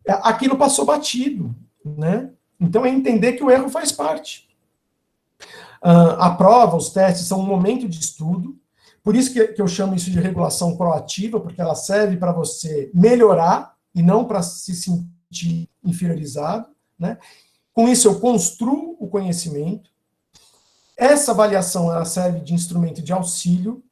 Speaker 2: aquilo passou batido, né? Então, é entender que o erro faz parte. A prova, os testes, são um momento de estudo, por isso que eu chamo isso de regulação proativa, porque ela serve para você melhorar e não para se sentir inferiorizado, né? Com isso, eu construo o conhecimento. Essa avaliação, ela serve de instrumento de auxílio.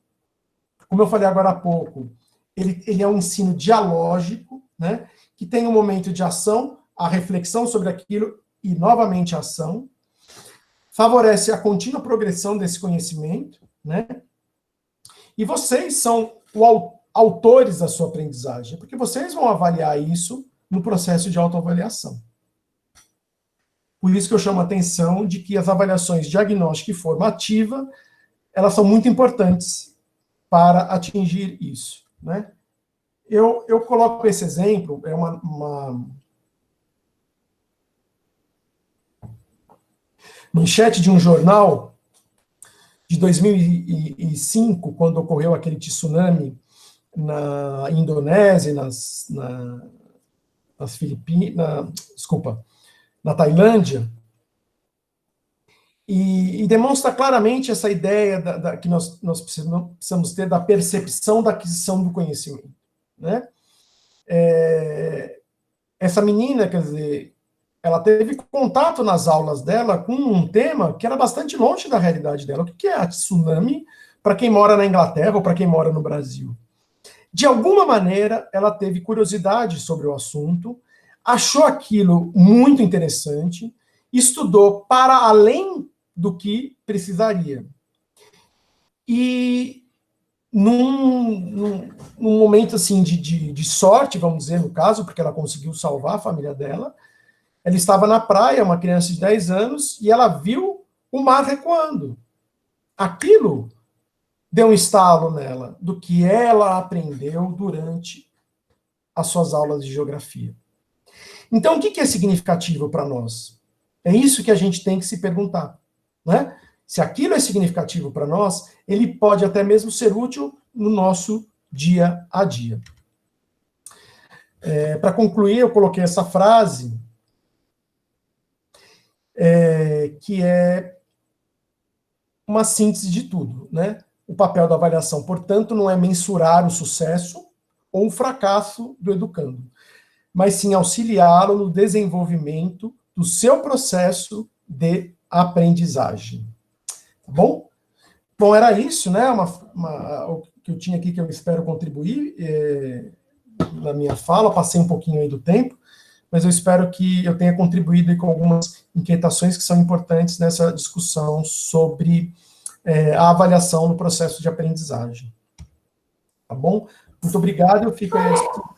Speaker 2: Como eu falei agora há pouco, ele é um ensino dialógico, né? Que tem um momento de ação, a reflexão sobre aquilo e, novamente, a ação. Favorece a contínua progressão desse conhecimento, né? E vocês são autores da sua aprendizagem, porque vocês vão avaliar isso no processo de autoavaliação. Por isso que eu chamo a atenção de que as avaliações diagnóstica e formativa, elas são muito importantes para atingir isso, né? Eu coloco esse exemplo, é uma manchete de um jornal de 2005, quando ocorreu aquele tsunami na Indonésia, nas Filipinas, na Tailândia, e demonstra claramente essa ideia que nós precisamos ter da percepção da aquisição do conhecimento, né? Essa menina, quer dizer, ela teve contato nas aulas dela com um tema que era bastante longe da realidade dela. O que é a tsunami para quem mora na Inglaterra ou para quem mora no Brasil? De alguma maneira, ela teve curiosidade sobre o assunto, achou aquilo muito interessante, estudou para além do que precisaria. E num momento assim de sorte, vamos dizer, no caso, porque ela conseguiu salvar a família dela, ela estava na praia, uma criança de 10 anos, e ela viu o mar recuando. Aquilo deu um estalo nela do que ela aprendeu durante as suas aulas de geografia. Então, o que é significativo para nós? É isso que a gente tem que se perguntar, né? Se aquilo é significativo para nós, ele pode até mesmo ser útil no nosso dia a dia. Para concluir, eu coloquei essa frase, que é uma síntese de tudo, né? O papel da avaliação, portanto, não é mensurar o sucesso ou o fracasso do educando, mas sim auxiliá-lo no desenvolvimento do seu processo de aprendizagem. Tá bom? Bom, era isso, né? O que eu tinha aqui que eu espero contribuir na minha fala, passei um pouquinho aí do tempo, mas eu espero que eu tenha contribuído com algumas inquietações que são importantes nessa discussão sobre a avaliação no processo de aprendizagem. Tá bom? Muito obrigado, eu fico aí à disposição.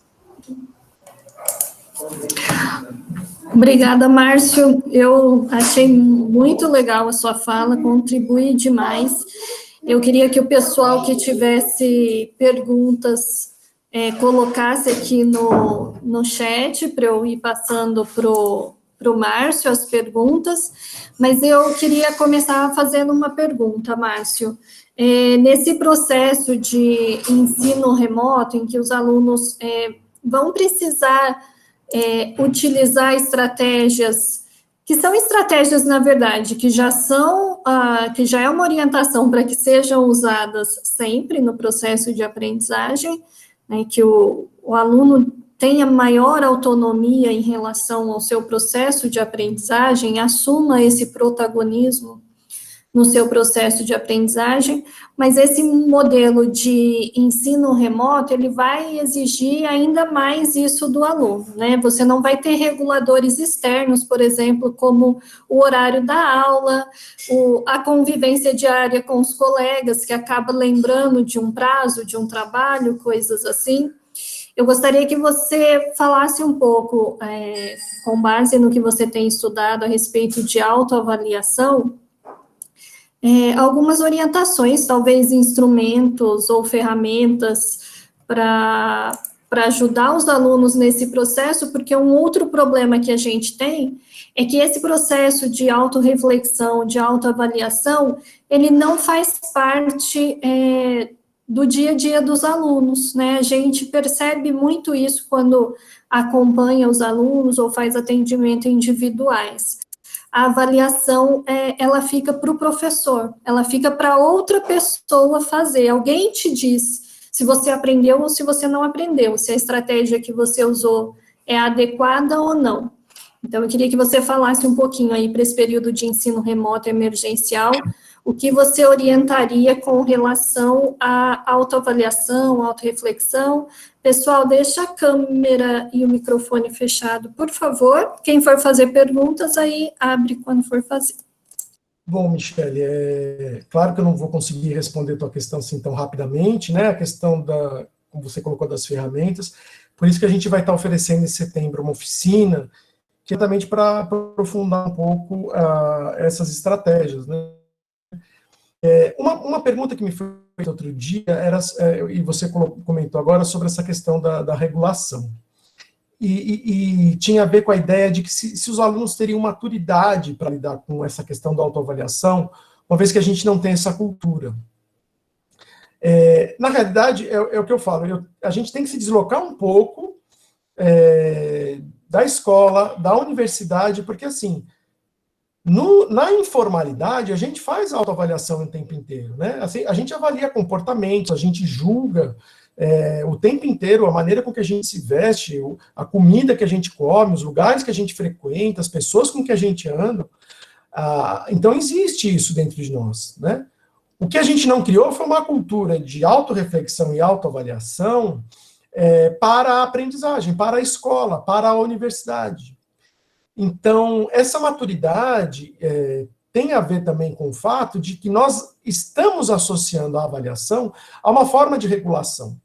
Speaker 1: Obrigada, Márcio. Eu achei muito legal a sua fala, contribui demais. Eu queria que o pessoal que tivesse perguntas colocasse aqui no chat para eu ir passando para o Márcio as perguntas, mas eu queria começar fazendo uma pergunta, Márcio. Nesse processo de ensino remoto, em que os alunos vão precisar utilizar estratégias, que são estratégias, na verdade, que já é uma orientação para que sejam usadas sempre no processo de aprendizagem, né, que o aluno tenha maior autonomia em relação ao seu processo de aprendizagem, assuma esse protagonismo no seu processo de aprendizagem, mas esse modelo de ensino remoto, ele vai exigir ainda mais isso do aluno, né? Você não vai ter reguladores externos, por exemplo, como o horário da aula, a convivência diária com os colegas, que acaba lembrando de um prazo, de um trabalho, coisas assim. Eu gostaria que você falasse um pouco, com base no que você tem estudado a respeito de autoavaliação, algumas orientações, talvez instrumentos ou ferramentas para ajudar os alunos nesse processo, porque um outro problema que a gente tem é que esse processo de autorreflexão, de autoavaliação, ele não faz parte do dia a dia dos alunos, né? A gente percebe muito isso quando acompanha os alunos ou faz atendimento individuais. A avaliação, ela fica para o professor, ela fica para outra pessoa fazer. Alguém te diz se você aprendeu ou se você não aprendeu, se a estratégia que você usou é adequada ou não. Então, eu queria que você falasse um pouquinho aí para esse período de ensino remoto emergencial, o que você orientaria com relação à autoavaliação, autorreflexão. Pessoal, deixa a câmera e o microfone fechado, por favor. Quem for fazer perguntas, aí abre quando for fazer.
Speaker 2: Bom, Michele, claro que eu não vou conseguir responder a tua questão assim tão rapidamente, né? A questão como você colocou, das ferramentas. Por isso que a gente vai estar oferecendo em setembro uma oficina, exatamente para aprofundar um pouco essas estratégias, né? Uma pergunta que me foi feita outro dia era, e você comentou agora, sobre essa questão da regulação. E tinha a ver com a ideia de que se os alunos teriam maturidade para lidar com essa questão da autoavaliação, uma vez que a gente não tem essa cultura. Na realidade, é o que eu falo, a gente tem que se deslocar um pouco da escola, da universidade, porque, assim, na informalidade, a gente faz autoavaliação o tempo inteiro, né? Assim, a gente avalia comportamentos, a gente julga o tempo inteiro a maneira com que a gente se veste, a comida que a gente come, os lugares que a gente frequenta, as pessoas com que a gente anda. Então, existe isso dentro de nós, né? O que a gente não criou foi uma cultura de autorreflexão e autoavaliação para a aprendizagem, para a escola, para a universidade. Então, essa maturidade tem a ver também com o fato de que nós estamos associando a avaliação a uma forma de regulação.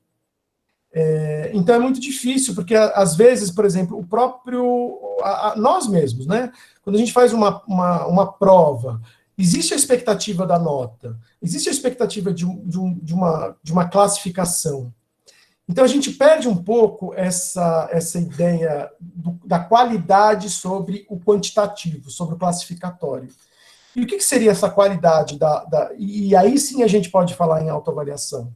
Speaker 2: Então, é muito difícil, porque, às vezes, por exemplo, nós mesmos, né? Quando a gente faz uma prova, existe a expectativa da nota, existe a expectativa de uma classificação. Então, a gente perde um pouco essa ideia da qualidade sobre o quantitativo, sobre o classificatório. E o que seria essa qualidade? E aí sim a gente pode falar em autoavaliação.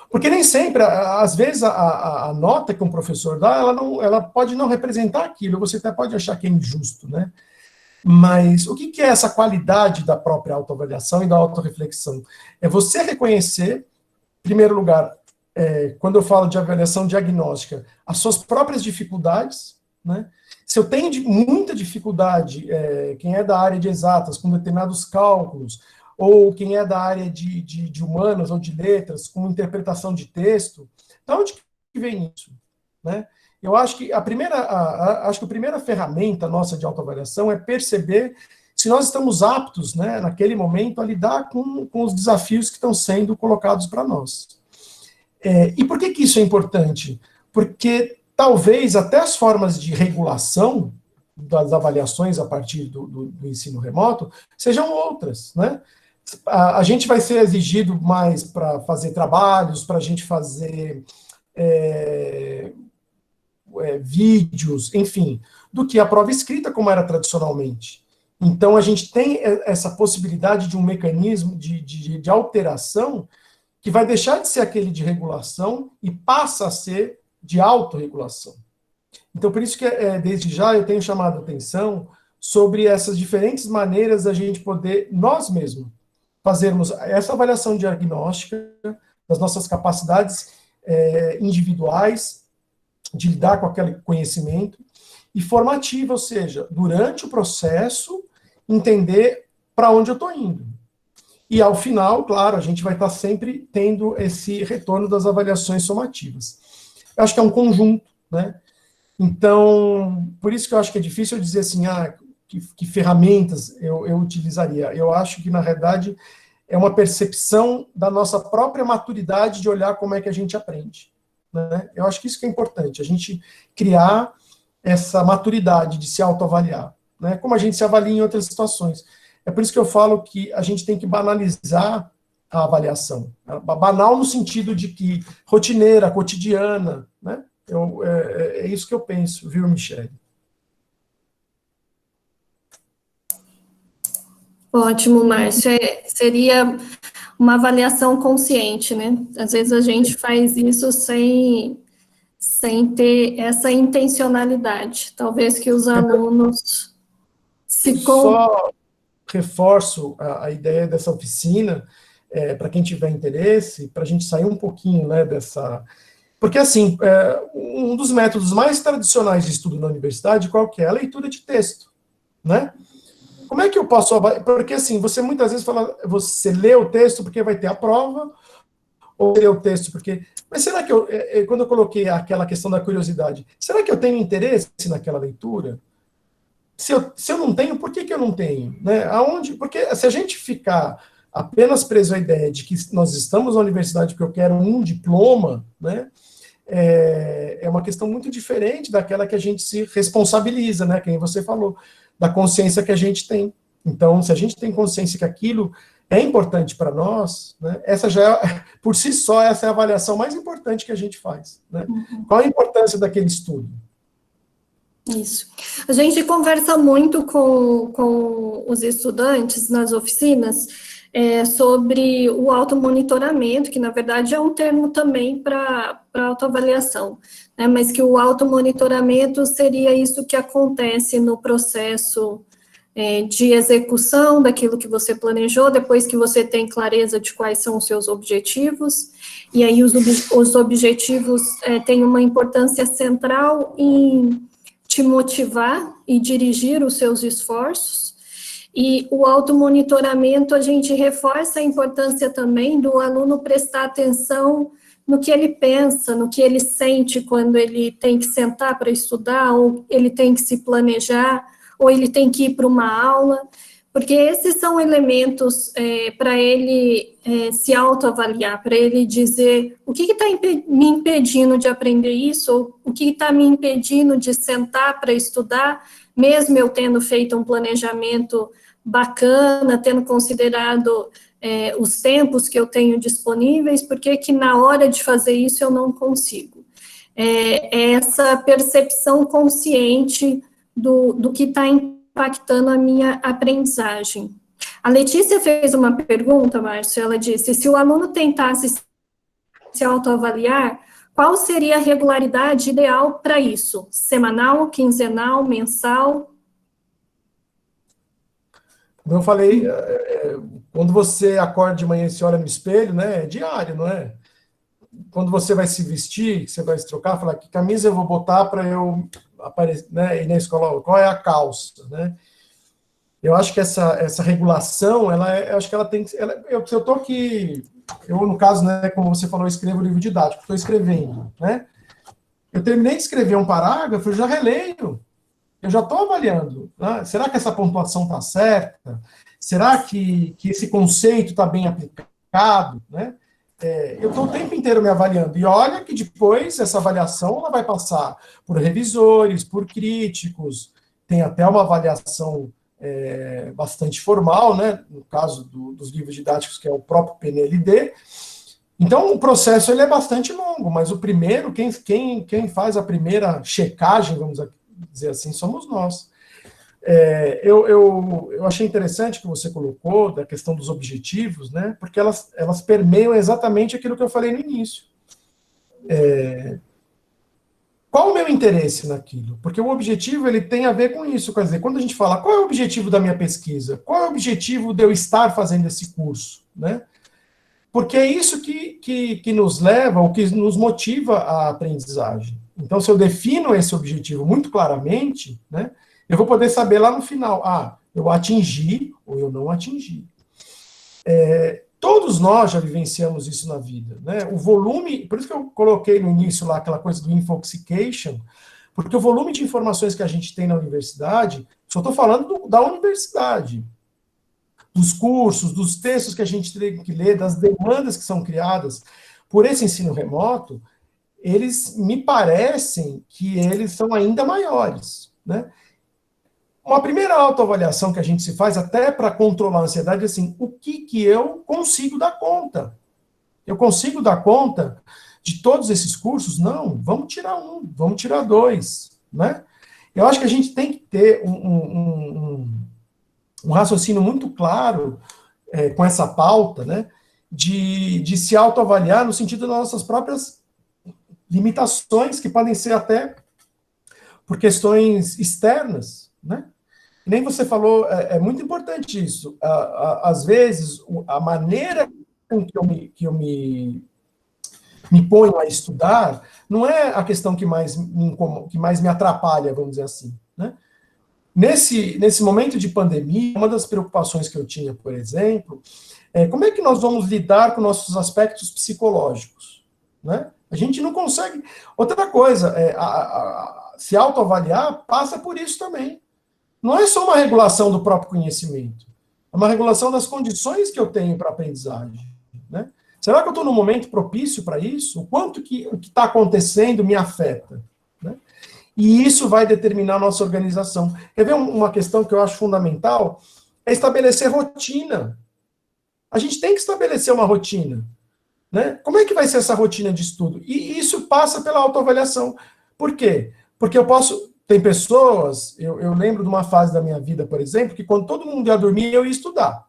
Speaker 2: Porque nem sempre, às vezes, a nota que um professor dá, ela pode não representar aquilo, você até pode achar que é injusto, né? Mas o que é essa qualidade da própria autoavaliação e da autorreflexão? É você reconhecer, em primeiro lugar, quando eu falo de avaliação diagnóstica, as suas próprias dificuldades, né? Se eu tenho muita dificuldade, quem é da área de exatas, com determinados cálculos, ou quem é da área de humanas ou de letras, com interpretação de texto, de onde que vem isso? Né? Eu acho que a primeira ferramenta nossa de autoavaliação é perceber se nós estamos aptos, né, naquele momento, a lidar com os desafios que estão sendo colocados para nós. E por que isso é importante? Porque talvez até as formas de regulação das avaliações a partir do ensino remoto sejam outras, né? A gente vai ser exigido mais para fazer trabalhos, para a gente fazer vídeos, enfim, do que a prova escrita, como era tradicionalmente. Então, a gente tem essa possibilidade de um mecanismo de alteração que vai deixar de ser aquele de regulação e passa a ser de autorregulação. Então, por isso que, desde já, eu tenho chamado a atenção sobre essas diferentes maneiras da gente poder, nós mesmos, fazermos essa avaliação diagnóstica das nossas capacidades individuais de lidar com aquele conhecimento e formativa, ou seja, durante o processo, entender para onde eu estou indo. E, ao final, claro, a gente vai estar sempre tendo esse retorno das avaliações somativas. Eu acho que é um conjunto, né? Então, por isso que eu acho que é difícil eu dizer assim, que ferramentas eu utilizaria. Eu acho que, na realidade, é uma percepção da nossa própria maturidade de olhar como é que a gente aprende. Né? Eu acho que isso que é importante, a gente criar essa maturidade de se autoavaliar, né? Como a gente se avalia em outras situações. É por isso que eu falo que a gente tem que banalizar a avaliação. Banal no sentido de que rotineira, cotidiana, né? É isso que eu penso, viu, Michele?
Speaker 1: Ótimo, Márcio. Seria uma avaliação consciente, né? Às vezes a gente faz isso sem ter essa intencionalidade. Talvez que os alunos se...
Speaker 2: Só reforço a ideia dessa oficina, para quem tiver interesse, para a gente sair um pouquinho, né, dessa... Porque, assim, um dos métodos mais tradicionais de estudo na universidade, qual que é? A leitura de texto, né? Como é que eu posso... Porque, assim, você muitas vezes fala, você lê o texto porque vai ter a prova, ou lê o texto porque... Mas será que quando eu coloquei aquela questão da curiosidade, será que eu tenho interesse naquela leitura? Se eu não tenho, por que eu não tenho? Né? Porque se a gente ficar apenas preso à ideia de que nós estamos na universidade porque eu quero um diploma, né, é uma questão muito diferente daquela que a gente se responsabiliza, né, que nem você falou, da consciência que a gente tem. Então, se a gente tem consciência que aquilo é importante para nós, né, essa já por si só, essa é a avaliação mais importante que a gente faz. Né? Qual a importância daquele estudo?
Speaker 1: Isso. A gente conversa muito com os estudantes nas oficinas sobre o automonitoramento, que na verdade é um termo também para autoavaliação, né? Mas que o automonitoramento seria isso que acontece no processo de execução daquilo que você planejou, depois que você tem clareza de quais são os seus objetivos, e aí os objetivos têm uma importância central em te motivar e dirigir os seus esforços, e o automonitoramento, a gente reforça a importância também do aluno prestar atenção no que ele pensa, no que ele sente quando ele tem que sentar para estudar, ou ele tem que se planejar, ou ele tem que ir para uma aula, porque esses são elementos para ele se autoavaliar, para ele dizer o que está me impedindo de aprender isso, ou o que está me impedindo de sentar para estudar, mesmo eu tendo feito um planejamento bacana, tendo considerado os tempos que eu tenho disponíveis, porque que na hora de fazer isso eu não consigo. Essa percepção consciente do que está impactando a minha aprendizagem. A Letícia fez uma pergunta, Márcio, ela disse, se o aluno tentasse se autoavaliar, qual seria a regularidade ideal para isso? Semanal, quinzenal, mensal?
Speaker 2: Como eu falei, quando você acorda de manhã e se olha no espelho, né, é diário, não é? Quando você vai se vestir, você vai se trocar, falar que camisa eu vou botar para eu aparecer, né, ir na escola, qual é a calça, né? Eu acho que essa regulação, eu acho que ela tem que... eu estou aqui, no caso, né, como você falou, eu escrevo livro didático, estou escrevendo, né? Eu terminei de escrever um parágrafo, eu já releio, eu já estou avaliando, né? Será que essa pontuação está certa? Será que esse conceito está bem aplicado, né? Eu estou o tempo inteiro me avaliando, e olha que depois essa avaliação ela vai passar por revisores, por críticos, tem até uma avaliação bastante formal, né, no caso dos livros didáticos, que é o próprio PNLD. Então, o processo ele é bastante longo, mas o primeiro, quem faz a primeira checagem, vamos dizer assim, somos nós. Eu achei interessante que você colocou da questão dos objetivos, né, porque elas permeiam exatamente aquilo que eu falei no início. Qual o meu interesse naquilo? Porque o objetivo ele tem a ver com isso. Quer dizer, quando a gente fala qual é o objetivo da minha pesquisa, qual é o objetivo de eu estar fazendo esse curso, né? Porque é isso que nos leva, ou que nos motiva a aprendizagem. Então, se eu defino esse objetivo muito claramente, né, eu vou poder saber lá no final, eu atingi ou eu não atingi. Todos nós já vivenciamos isso na vida, né? O volume, por isso que eu coloquei no início lá aquela coisa do infoxication, porque o volume de informações que a gente tem na universidade, só estou falando da universidade, dos cursos, dos textos que a gente tem que ler, das demandas que são criadas por esse ensino remoto, eles me parecem que eles são ainda maiores, né? Uma primeira autoavaliação que a gente se faz, até para controlar a ansiedade, é assim, o que eu consigo dar conta? Eu consigo dar conta de todos esses cursos? Não, vamos tirar um, vamos tirar dois, né? Eu acho que a gente tem que ter um raciocínio muito claro com essa pauta, né? de se autoavaliar no sentido das nossas próprias limitações, que podem ser até por questões externas, né? E nem você falou, é muito importante isso. Às vezes, a maneira com que eu me ponho a estudar não é a questão que mais me atrapalha, vamos dizer assim, né? Nesse momento de pandemia, uma das preocupações que eu tinha, por exemplo, é como é que nós vamos lidar com nossos aspectos psicológicos, né? A gente não consegue. Outra coisa, se autoavaliar passa por isso também. Não é só uma regulação do próprio conhecimento, é uma regulação das condições que eu tenho para a aprendizagem, né? Será que eu estou num momento propício para isso? O quanto que o que está acontecendo me afeta, né? E isso vai determinar a nossa organização. Quer ver uma questão que eu acho fundamental? É estabelecer rotina. A gente tem que estabelecer uma rotina, né? Como é que vai ser essa rotina de estudo? E isso passa pela autoavaliação. Por quê? Porque eu posso... Tem pessoas... Eu lembro de uma fase da minha vida, por exemplo, que quando todo mundo ia dormir, eu ia estudar,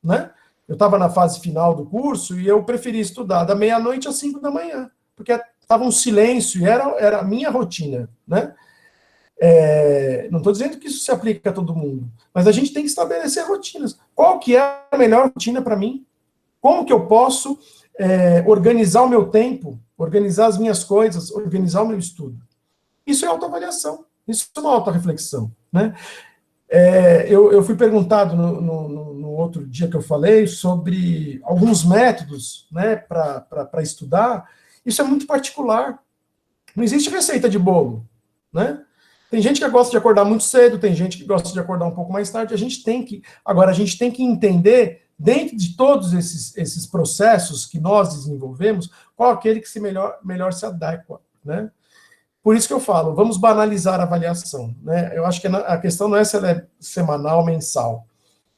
Speaker 2: né? Eu estava na fase final do curso e eu preferia estudar da meia-noite às 5 da manhã, porque estava um silêncio e era a minha rotina, né? Não estou dizendo que isso se aplica a todo mundo, mas a gente tem que estabelecer rotinas. Qual que é a melhor rotina para mim? Como que eu posso organizar o meu tempo, organizar as minhas coisas, organizar o meu estudo? Isso é autoavaliação, isso é uma autorreflexão, né? Eu fui perguntado no outro dia que eu falei sobre alguns métodos, né, para estudar. Isso é muito particular. Não existe receita de bolo, né? Tem gente que gosta de acordar muito cedo, tem gente que gosta de acordar um pouco mais tarde. Agora, a gente tem que entender, dentro de todos esses processos que nós desenvolvemos, qual aquele que melhor se adequa, né? Por isso que eu falo, vamos banalizar a avaliação, né? Eu acho que a questão não é se ela é semanal ou mensal.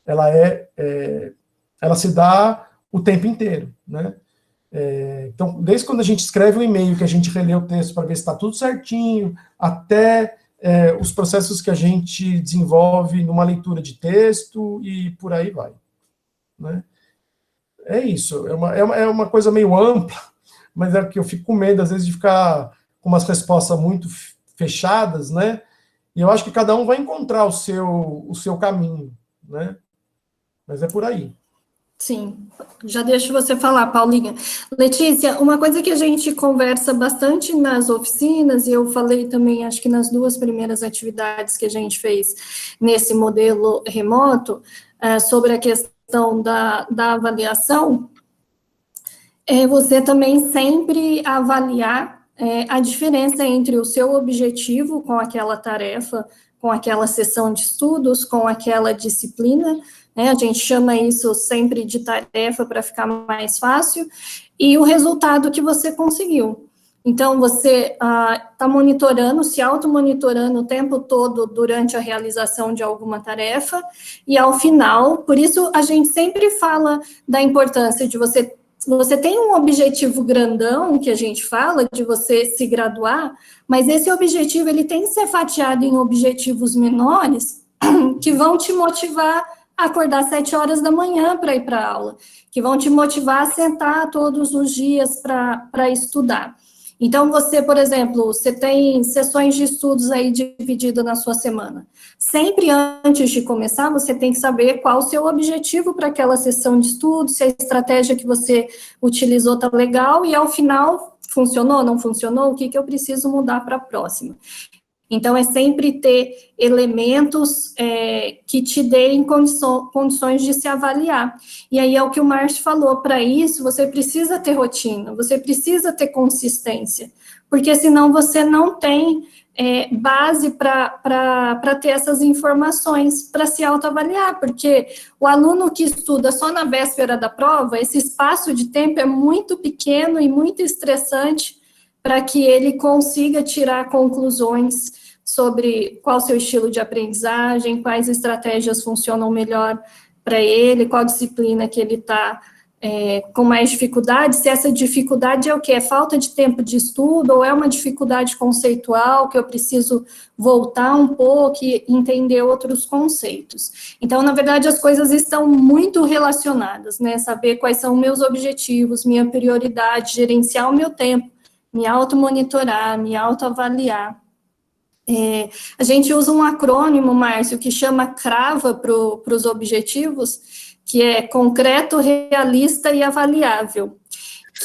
Speaker 2: Ela se dá o tempo inteiro, né? Então, desde quando a gente escreve um e-mail, que a gente relê o texto para ver se está tudo certinho, até os processos que a gente desenvolve numa leitura de texto e por aí vai, né? É isso, é uma coisa meio ampla, mas é que eu fico com medo, às vezes, de ficar com umas respostas muito fechadas, né? E eu acho que cada um vai encontrar o seu caminho, né? Mas é por aí.
Speaker 1: Sim, já deixo você falar, Paulinha. Letícia, uma coisa que a gente conversa bastante nas oficinas, e eu falei também, acho que nas 2 primeiras atividades que a gente fez nesse modelo remoto, sobre a questão da avaliação, é você também sempre avaliar a diferença entre o seu objetivo com aquela tarefa, com aquela sessão de estudos, com aquela disciplina, né? A gente chama isso sempre de tarefa para ficar mais fácil, e o resultado que você conseguiu. Então, você está monitorando, se auto-monitorando o tempo todo durante a realização de alguma tarefa, e ao final, por isso a gente sempre fala da importância de você tem um objetivo grandão, que a gente fala, de você se graduar, mas esse objetivo, ele tem que ser fatiado em objetivos menores, que vão te motivar a acordar 7 horas da manhã para ir para a aula, que vão te motivar a sentar todos os dias para estudar. Então, você, por exemplo, você tem sessões de estudos aí divididas na sua semana. Sempre antes de começar, você tem que saber qual o seu objetivo para aquela sessão de estudos, se a estratégia que você utilizou está legal, e ao final, funcionou, não funcionou, o que eu preciso mudar para a próxima. Então, é sempre ter elementos que te deem condições de se avaliar. E aí é o que o Márcio falou, para isso você precisa ter rotina, você precisa ter consistência, porque senão você não tem base para ter essas informações, para se autoavaliar, porque o aluno que estuda só na véspera da prova, esse espaço de tempo é muito pequeno e muito estressante para que ele consiga tirar conclusões sobre qual o seu estilo de aprendizagem, quais estratégias funcionam melhor para ele, qual disciplina que ele está com mais dificuldade, se essa dificuldade é o quê? É falta de tempo de estudo ou é uma dificuldade conceitual que eu preciso voltar um pouco e entender outros conceitos. Então, na verdade, as coisas estão muito relacionadas, né? Saber quais são meus objetivos, minha prioridade, gerenciar o meu tempo, me automonitorar, me autoavaliar. A gente usa um acrônimo, Márcio, que chama CRAVA para os objetivos, que é concreto, realista e avaliável,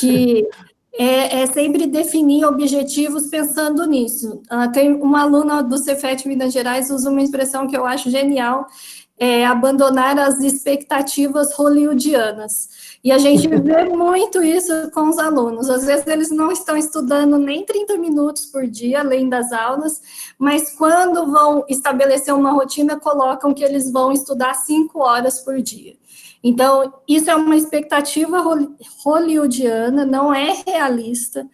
Speaker 1: que é sempre definir objetivos pensando nisso. Tem uma aluna do Cefet Minas Gerais usa uma expressão que eu acho genial, abandonar as expectativas hollywoodianas. E a gente vê muito isso com os alunos. Às vezes eles não estão estudando nem 30 minutos por dia, além das aulas, mas quando vão estabelecer uma rotina, colocam que eles vão estudar 5 horas por dia. Então, isso é uma expectativa hollywoodiana, não é realista,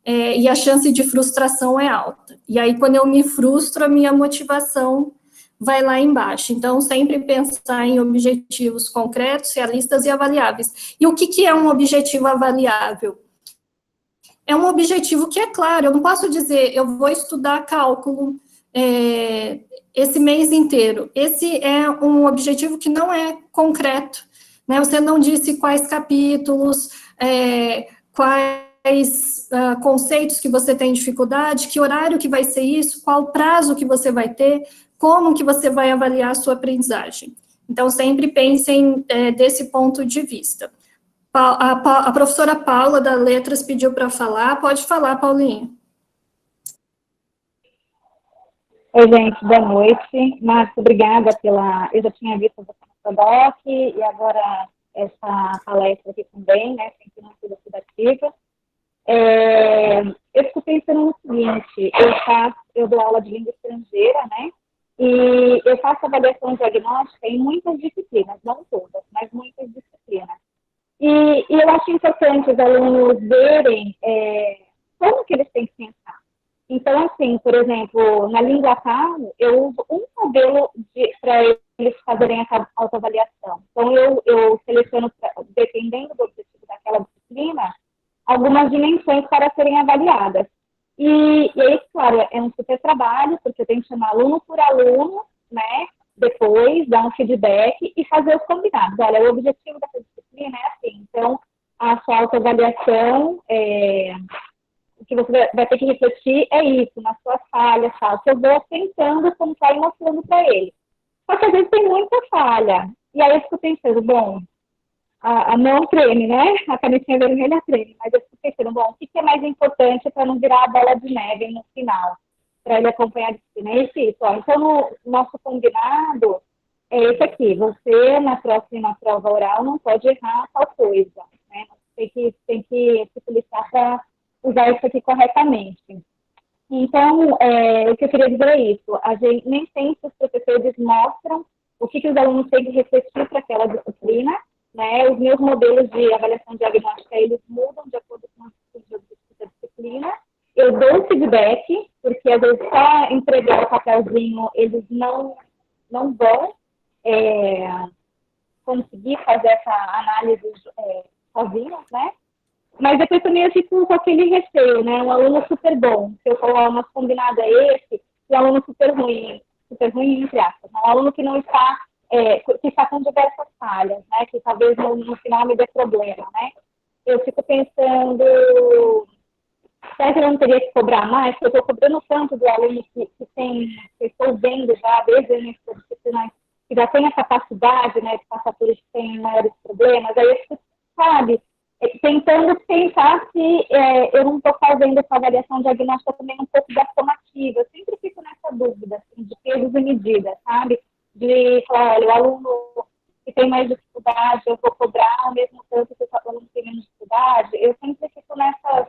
Speaker 1: e a chance de frustração é alta. E aí, quando eu me frustro, a minha motivação vai lá embaixo. Então, sempre pensar em objetivos concretos, realistas e avaliáveis. E o que é um objetivo avaliável? É um objetivo que é claro, eu não posso dizer, eu vou estudar cálculo esse mês inteiro. Esse é um objetivo que não é concreto, né? Você não disse quais capítulos, quais conceitos que você tem dificuldade, que horário que vai ser isso, qual prazo que você vai ter, como que você vai avaliar a sua aprendizagem. Então, sempre pensem desse ponto de vista. A professora Paula, da Letras, pediu para falar. Pode falar, Paulinha.
Speaker 3: Oi, gente, boa noite. Márcio, obrigada pela... Eu já tinha visto você no Doc e agora essa palestra aqui também, né, sempre muito elucidativa. Eu fico pensando no seguinte, eu dou aula de língua estrangeira, né, e eu faço avaliação diagnóstica em muitas disciplinas, não todas, mas muitas disciplinas. E eu acho importante os alunos verem como que eles têm que pensar. Então, assim, por exemplo, na língua CAL, eu uso um modelo para eles fazerem essa autoavaliação. Então, eu seleciono, dependendo do objetivo daquela disciplina, algumas dimensões para serem avaliadas. E aí, claro, é um super trabalho, porque eu tenho que chamar aluno por aluno, né? Depois, dar um feedback e fazer os combinados. Olha, o objetivo dessa disciplina é assim. Então, a sua autoavaliação, o que você vai ter que refletir é isso, nas suas falhas, tal. Que eu vou tentando contar e mostrando para ele. Só que às vezes tem muita falha. E aí eu fico pensando, bom, a mão treme, né? A canetinha vermelha treme. Mas eu fico pensando, bom, o que é mais importante para não virar a bola de neve no final? Para ele acompanhar a disciplina. É isso. Ó. Então, o nosso combinado é esse aqui. Você, na próxima prova oral, não pode errar tal coisa. Né? Tem que se policiar para usar isso aqui corretamente. Então, o que eu queria dizer é isso. Nem sempre os professores mostram o que os alunos têm que refletir para aquela disciplina. Né? Os meus modelos de avaliação diagnóstica, eles mudam de acordo com os objetivos da disciplina. Eu dou feedback, porque às vezes só entregar o papelzinho, eles não vão conseguir fazer essa análise sozinhos, né? Mas depois também eu fico com aquele receio, né? Um aluno super bom, se eu falar, nosso combinado é esse, e um aluno super ruim entre aspas, um aluno que não está, que está com diversas falhas, né? Que talvez no final me dê problema, né? Eu fico pensando, será que eu não teria que cobrar mais? Porque eu estou cobrando tanto do aluno que estou vendo já desde o início da disciplina, que já tem a capacidade, né, de passar por isso, que tem maiores problemas. Aí eu fico, sabe, tentando pensar se eu não estou fazendo essa avaliação diagnóstica também um pouco de eu sempre fico nessa dúvida, assim, de pesos e medidas, sabe? De falar, olha, o aluno que tem mais dificuldade, eu vou cobrar ao mesmo tempo que o aluno que tem menos dificuldade. Eu sempre fico nessa,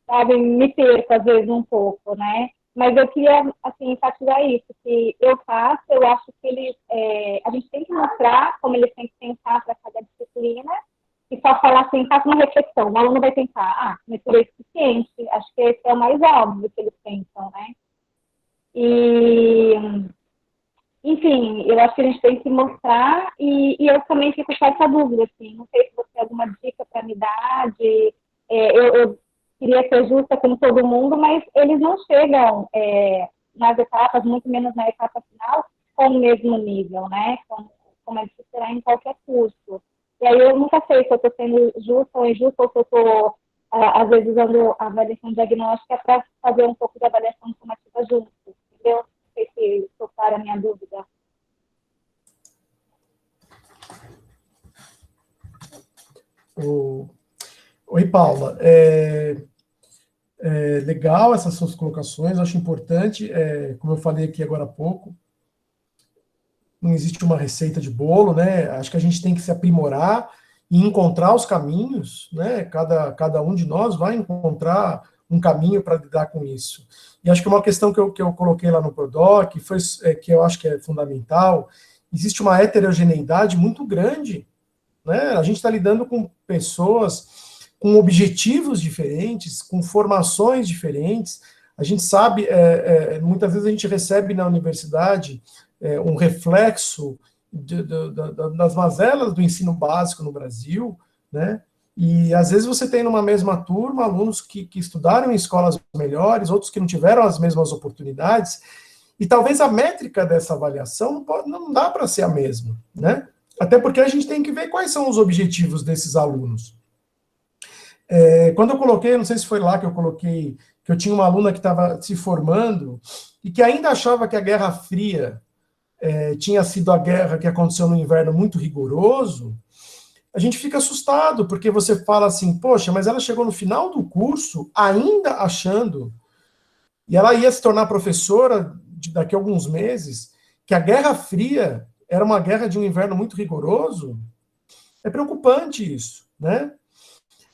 Speaker 3: sabe, me perco às vezes um pouco, né? Mas eu queria, assim, enfatizar isso, que eu acho que a gente tem que mostrar como eles têm que pensar para cada disciplina, e só falar assim, faça uma reflexão. O aluno vai pensar, leitura é suficiente. Acho que esse é o mais óbvio que eles pensam, né? E enfim, eu acho que a gente tem que mostrar, e eu também fico com essa dúvida, assim, não sei se você tem alguma dica para me dar, eu queria ser justa com todo mundo, mas eles não chegam nas etapas, muito menos na etapa final, com o mesmo nível, né, como é de se esperar em qualquer curso. E aí eu nunca sei se eu estou sendo justa ou injusta, ou se eu estou, às vezes, usando a avaliação diagnóstica para fazer um pouco de avaliação formativa junto, entendeu? Não sei se estou clara a minha dúvida.
Speaker 2: Oi, Paula. Legal essas suas colocações, acho importante, como eu falei aqui agora há pouco, não existe uma receita de bolo, né? Acho que a gente tem que se aprimorar e encontrar os caminhos, né? Cada um de nós vai encontrar um caminho para lidar com isso. E acho que uma questão que eu coloquei lá no Prodoc, que eu acho que é fundamental, existe uma heterogeneidade muito grande, né? A gente está lidando com pessoas com objetivos diferentes, com formações diferentes. A gente sabe, muitas vezes a gente recebe na universidade um reflexo das mazelas do ensino básico no Brasil, né? E às vezes você tem numa mesma turma alunos que estudaram em escolas melhores, outros que não tiveram as mesmas oportunidades, e talvez a métrica dessa avaliação não dá para ser a mesma, né? Até porque a gente tem que ver quais são os objetivos desses alunos. Quando eu coloquei, não sei se foi lá que eu coloquei, que eu tinha uma aluna que estava se formando e que ainda achava que a Guerra Fria tinha sido a guerra que aconteceu no inverno muito rigoroso, a gente fica assustado, porque você fala assim, poxa, mas ela chegou no final do curso ainda achando, e ela ia se tornar professora daqui a alguns meses, que a Guerra Fria era uma guerra de um inverno muito rigoroso. É preocupante isso, né?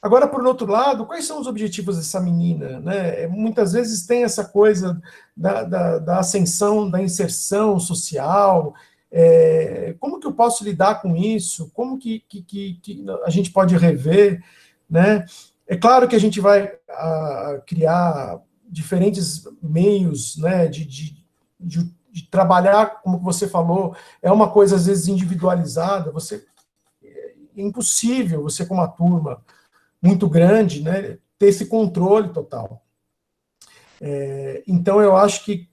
Speaker 2: Agora, por outro lado, quais são os objetivos dessa menina, né? Muitas vezes tem essa coisa da ascensão, da inserção social. Como que eu posso lidar com isso? Como que a gente pode rever, né? É claro que a gente vai criar diferentes meios, né, de trabalhar, como você falou, é uma coisa às vezes individualizada. É impossível você, com uma turma muito grande, né, ter esse controle total. Então, eu acho que,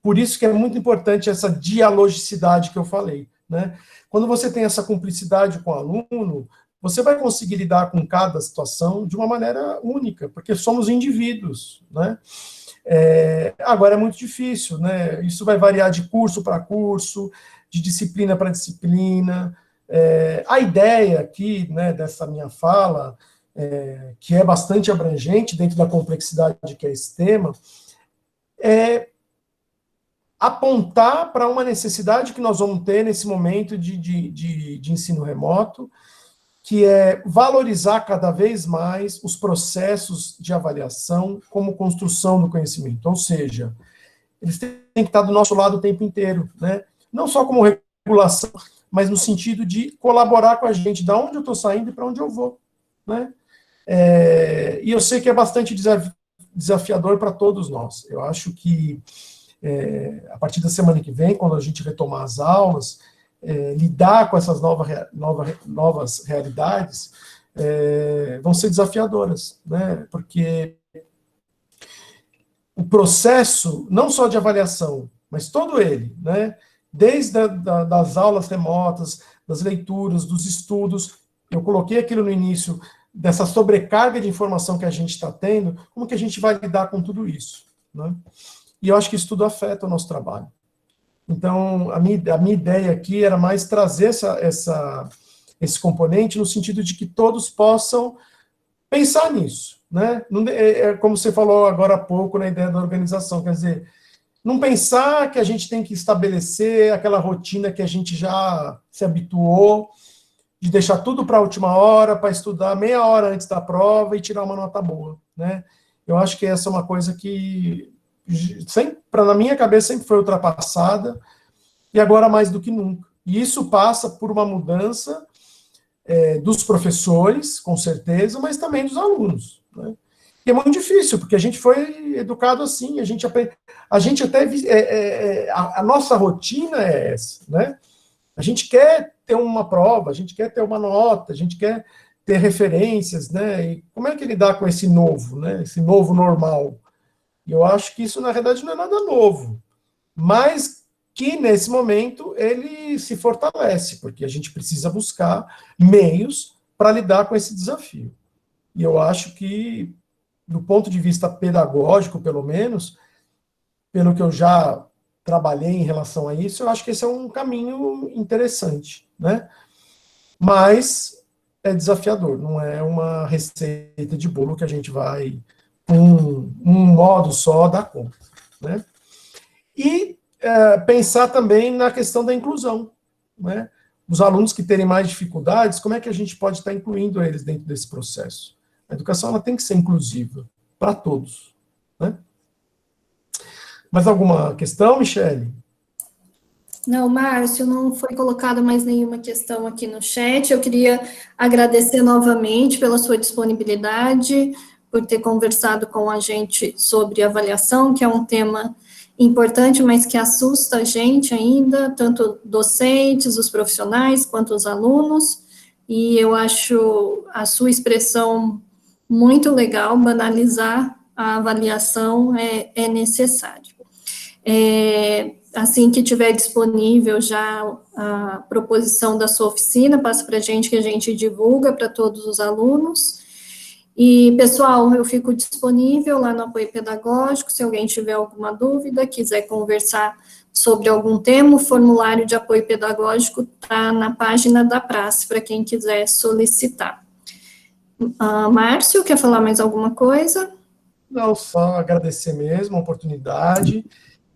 Speaker 2: por isso que é muito importante essa dialogicidade que eu falei, né? Quando você tem essa cumplicidade com o aluno, você vai conseguir lidar com cada situação de uma maneira única, porque somos indivíduos, né? Agora é muito difícil, né? Isso vai variar de curso para curso, de disciplina para disciplina. A ideia aqui, né, dessa minha fala, que é bastante abrangente dentro da complexidade que é esse tema, é apontar para uma necessidade que nós vamos ter nesse momento de ensino remoto, que é valorizar cada vez mais os processos de avaliação como construção do conhecimento. Ou seja, eles têm que estar do nosso lado o tempo inteiro, né? Não só como regulação, mas no sentido de colaborar com a gente, de onde eu estou saindo e para onde eu vou, né? E eu sei que é bastante desafiador para todos nós. Eu acho que, a partir da semana que vem, quando a gente retomar as aulas, lidar com essas novas realidades vão ser desafiadoras, né? Porque o processo, não só de avaliação, mas todo ele, né? Desde das aulas remotas, das leituras, dos estudos, eu coloquei aquilo no início, dessa sobrecarga de informação que a gente está tendo, como que a gente vai lidar com tudo isso, né? E eu acho que isso tudo afeta o nosso trabalho. Então, a minha ideia aqui era mais trazer esse componente no sentido de que todos possam pensar nisso, né? Como você falou agora há pouco na ideia da organização, quer dizer, não pensar que a gente tem que estabelecer aquela rotina que a gente já se habituou, de deixar tudo para a última hora, para estudar meia hora antes da prova e tirar uma nota boa, né? Eu acho que essa é uma coisa que, na minha cabeça, sempre foi ultrapassada, e agora mais do que nunca. E isso passa por uma mudança dos professores, com certeza, mas também dos alunos, né? E é muito difícil, porque a gente foi educado assim, a gente até, a nossa rotina é essa, né? A gente quer ter uma prova, a gente quer ter uma nota, a gente quer ter referências, né? E como é que lidar com esse novo, né? Esse novo normal? E eu acho que isso, na verdade, não é nada novo, mas que, nesse momento, ele se fortalece, porque a gente precisa buscar meios para lidar com esse desafio. E eu acho que, do ponto de vista pedagógico, pelo menos, pelo que eu já trabalhei em relação a isso, eu acho que esse é um caminho interessante, né? Mas é desafiador, não é uma receita de bolo que a gente vai, um modo só, dar conta, né? E pensar também na questão da inclusão, né? Os alunos que terem mais dificuldades, como é que a gente pode estar incluindo eles dentro desse processo? A educação ela tem que ser inclusiva para todos, né? Mais alguma questão, Michele?
Speaker 1: Não, Márcio, não foi colocada mais nenhuma questão aqui no chat. Eu queria agradecer novamente pela sua disponibilidade, por ter conversado com a gente sobre avaliação, que é um tema importante, mas que assusta a gente ainda, tanto docentes, os profissionais, quanto os alunos. E eu acho a sua expressão muito legal, banalizar a avaliação é necessário. Assim que tiver disponível já a proposição da sua oficina, passa para a gente que a gente divulga para todos os alunos. E, pessoal, eu fico disponível lá no apoio pedagógico, se alguém tiver alguma dúvida, quiser conversar sobre algum tema, o formulário de apoio pedagógico está na página da praça, para quem quiser solicitar. Márcio, quer falar mais alguma coisa?
Speaker 2: Não, só agradecer mesmo a oportunidade.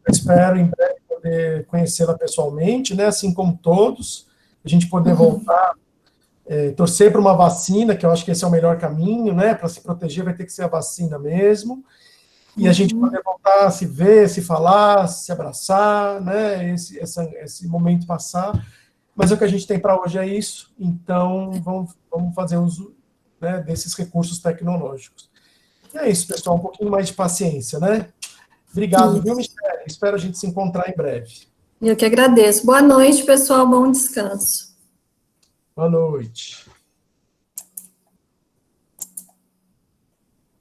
Speaker 2: Eu espero em breve poder conhecê-la pessoalmente, né? Assim como todos, a gente poder voltar, torcer para uma vacina, que eu acho que esse é o melhor caminho, né? Para se proteger vai ter que ser a vacina mesmo, e a gente poder voltar a se ver, se falar, se abraçar, né? Esse momento passar. Mas o que a gente tem para hoje é isso, então vamos fazer uso, né, desses recursos tecnológicos. E é isso, pessoal, um pouquinho mais de paciência, né? Obrigado, viu, Michele? Espero a gente se encontrar em breve.
Speaker 1: Eu que agradeço. Boa noite, pessoal. Bom descanso.
Speaker 2: Boa noite.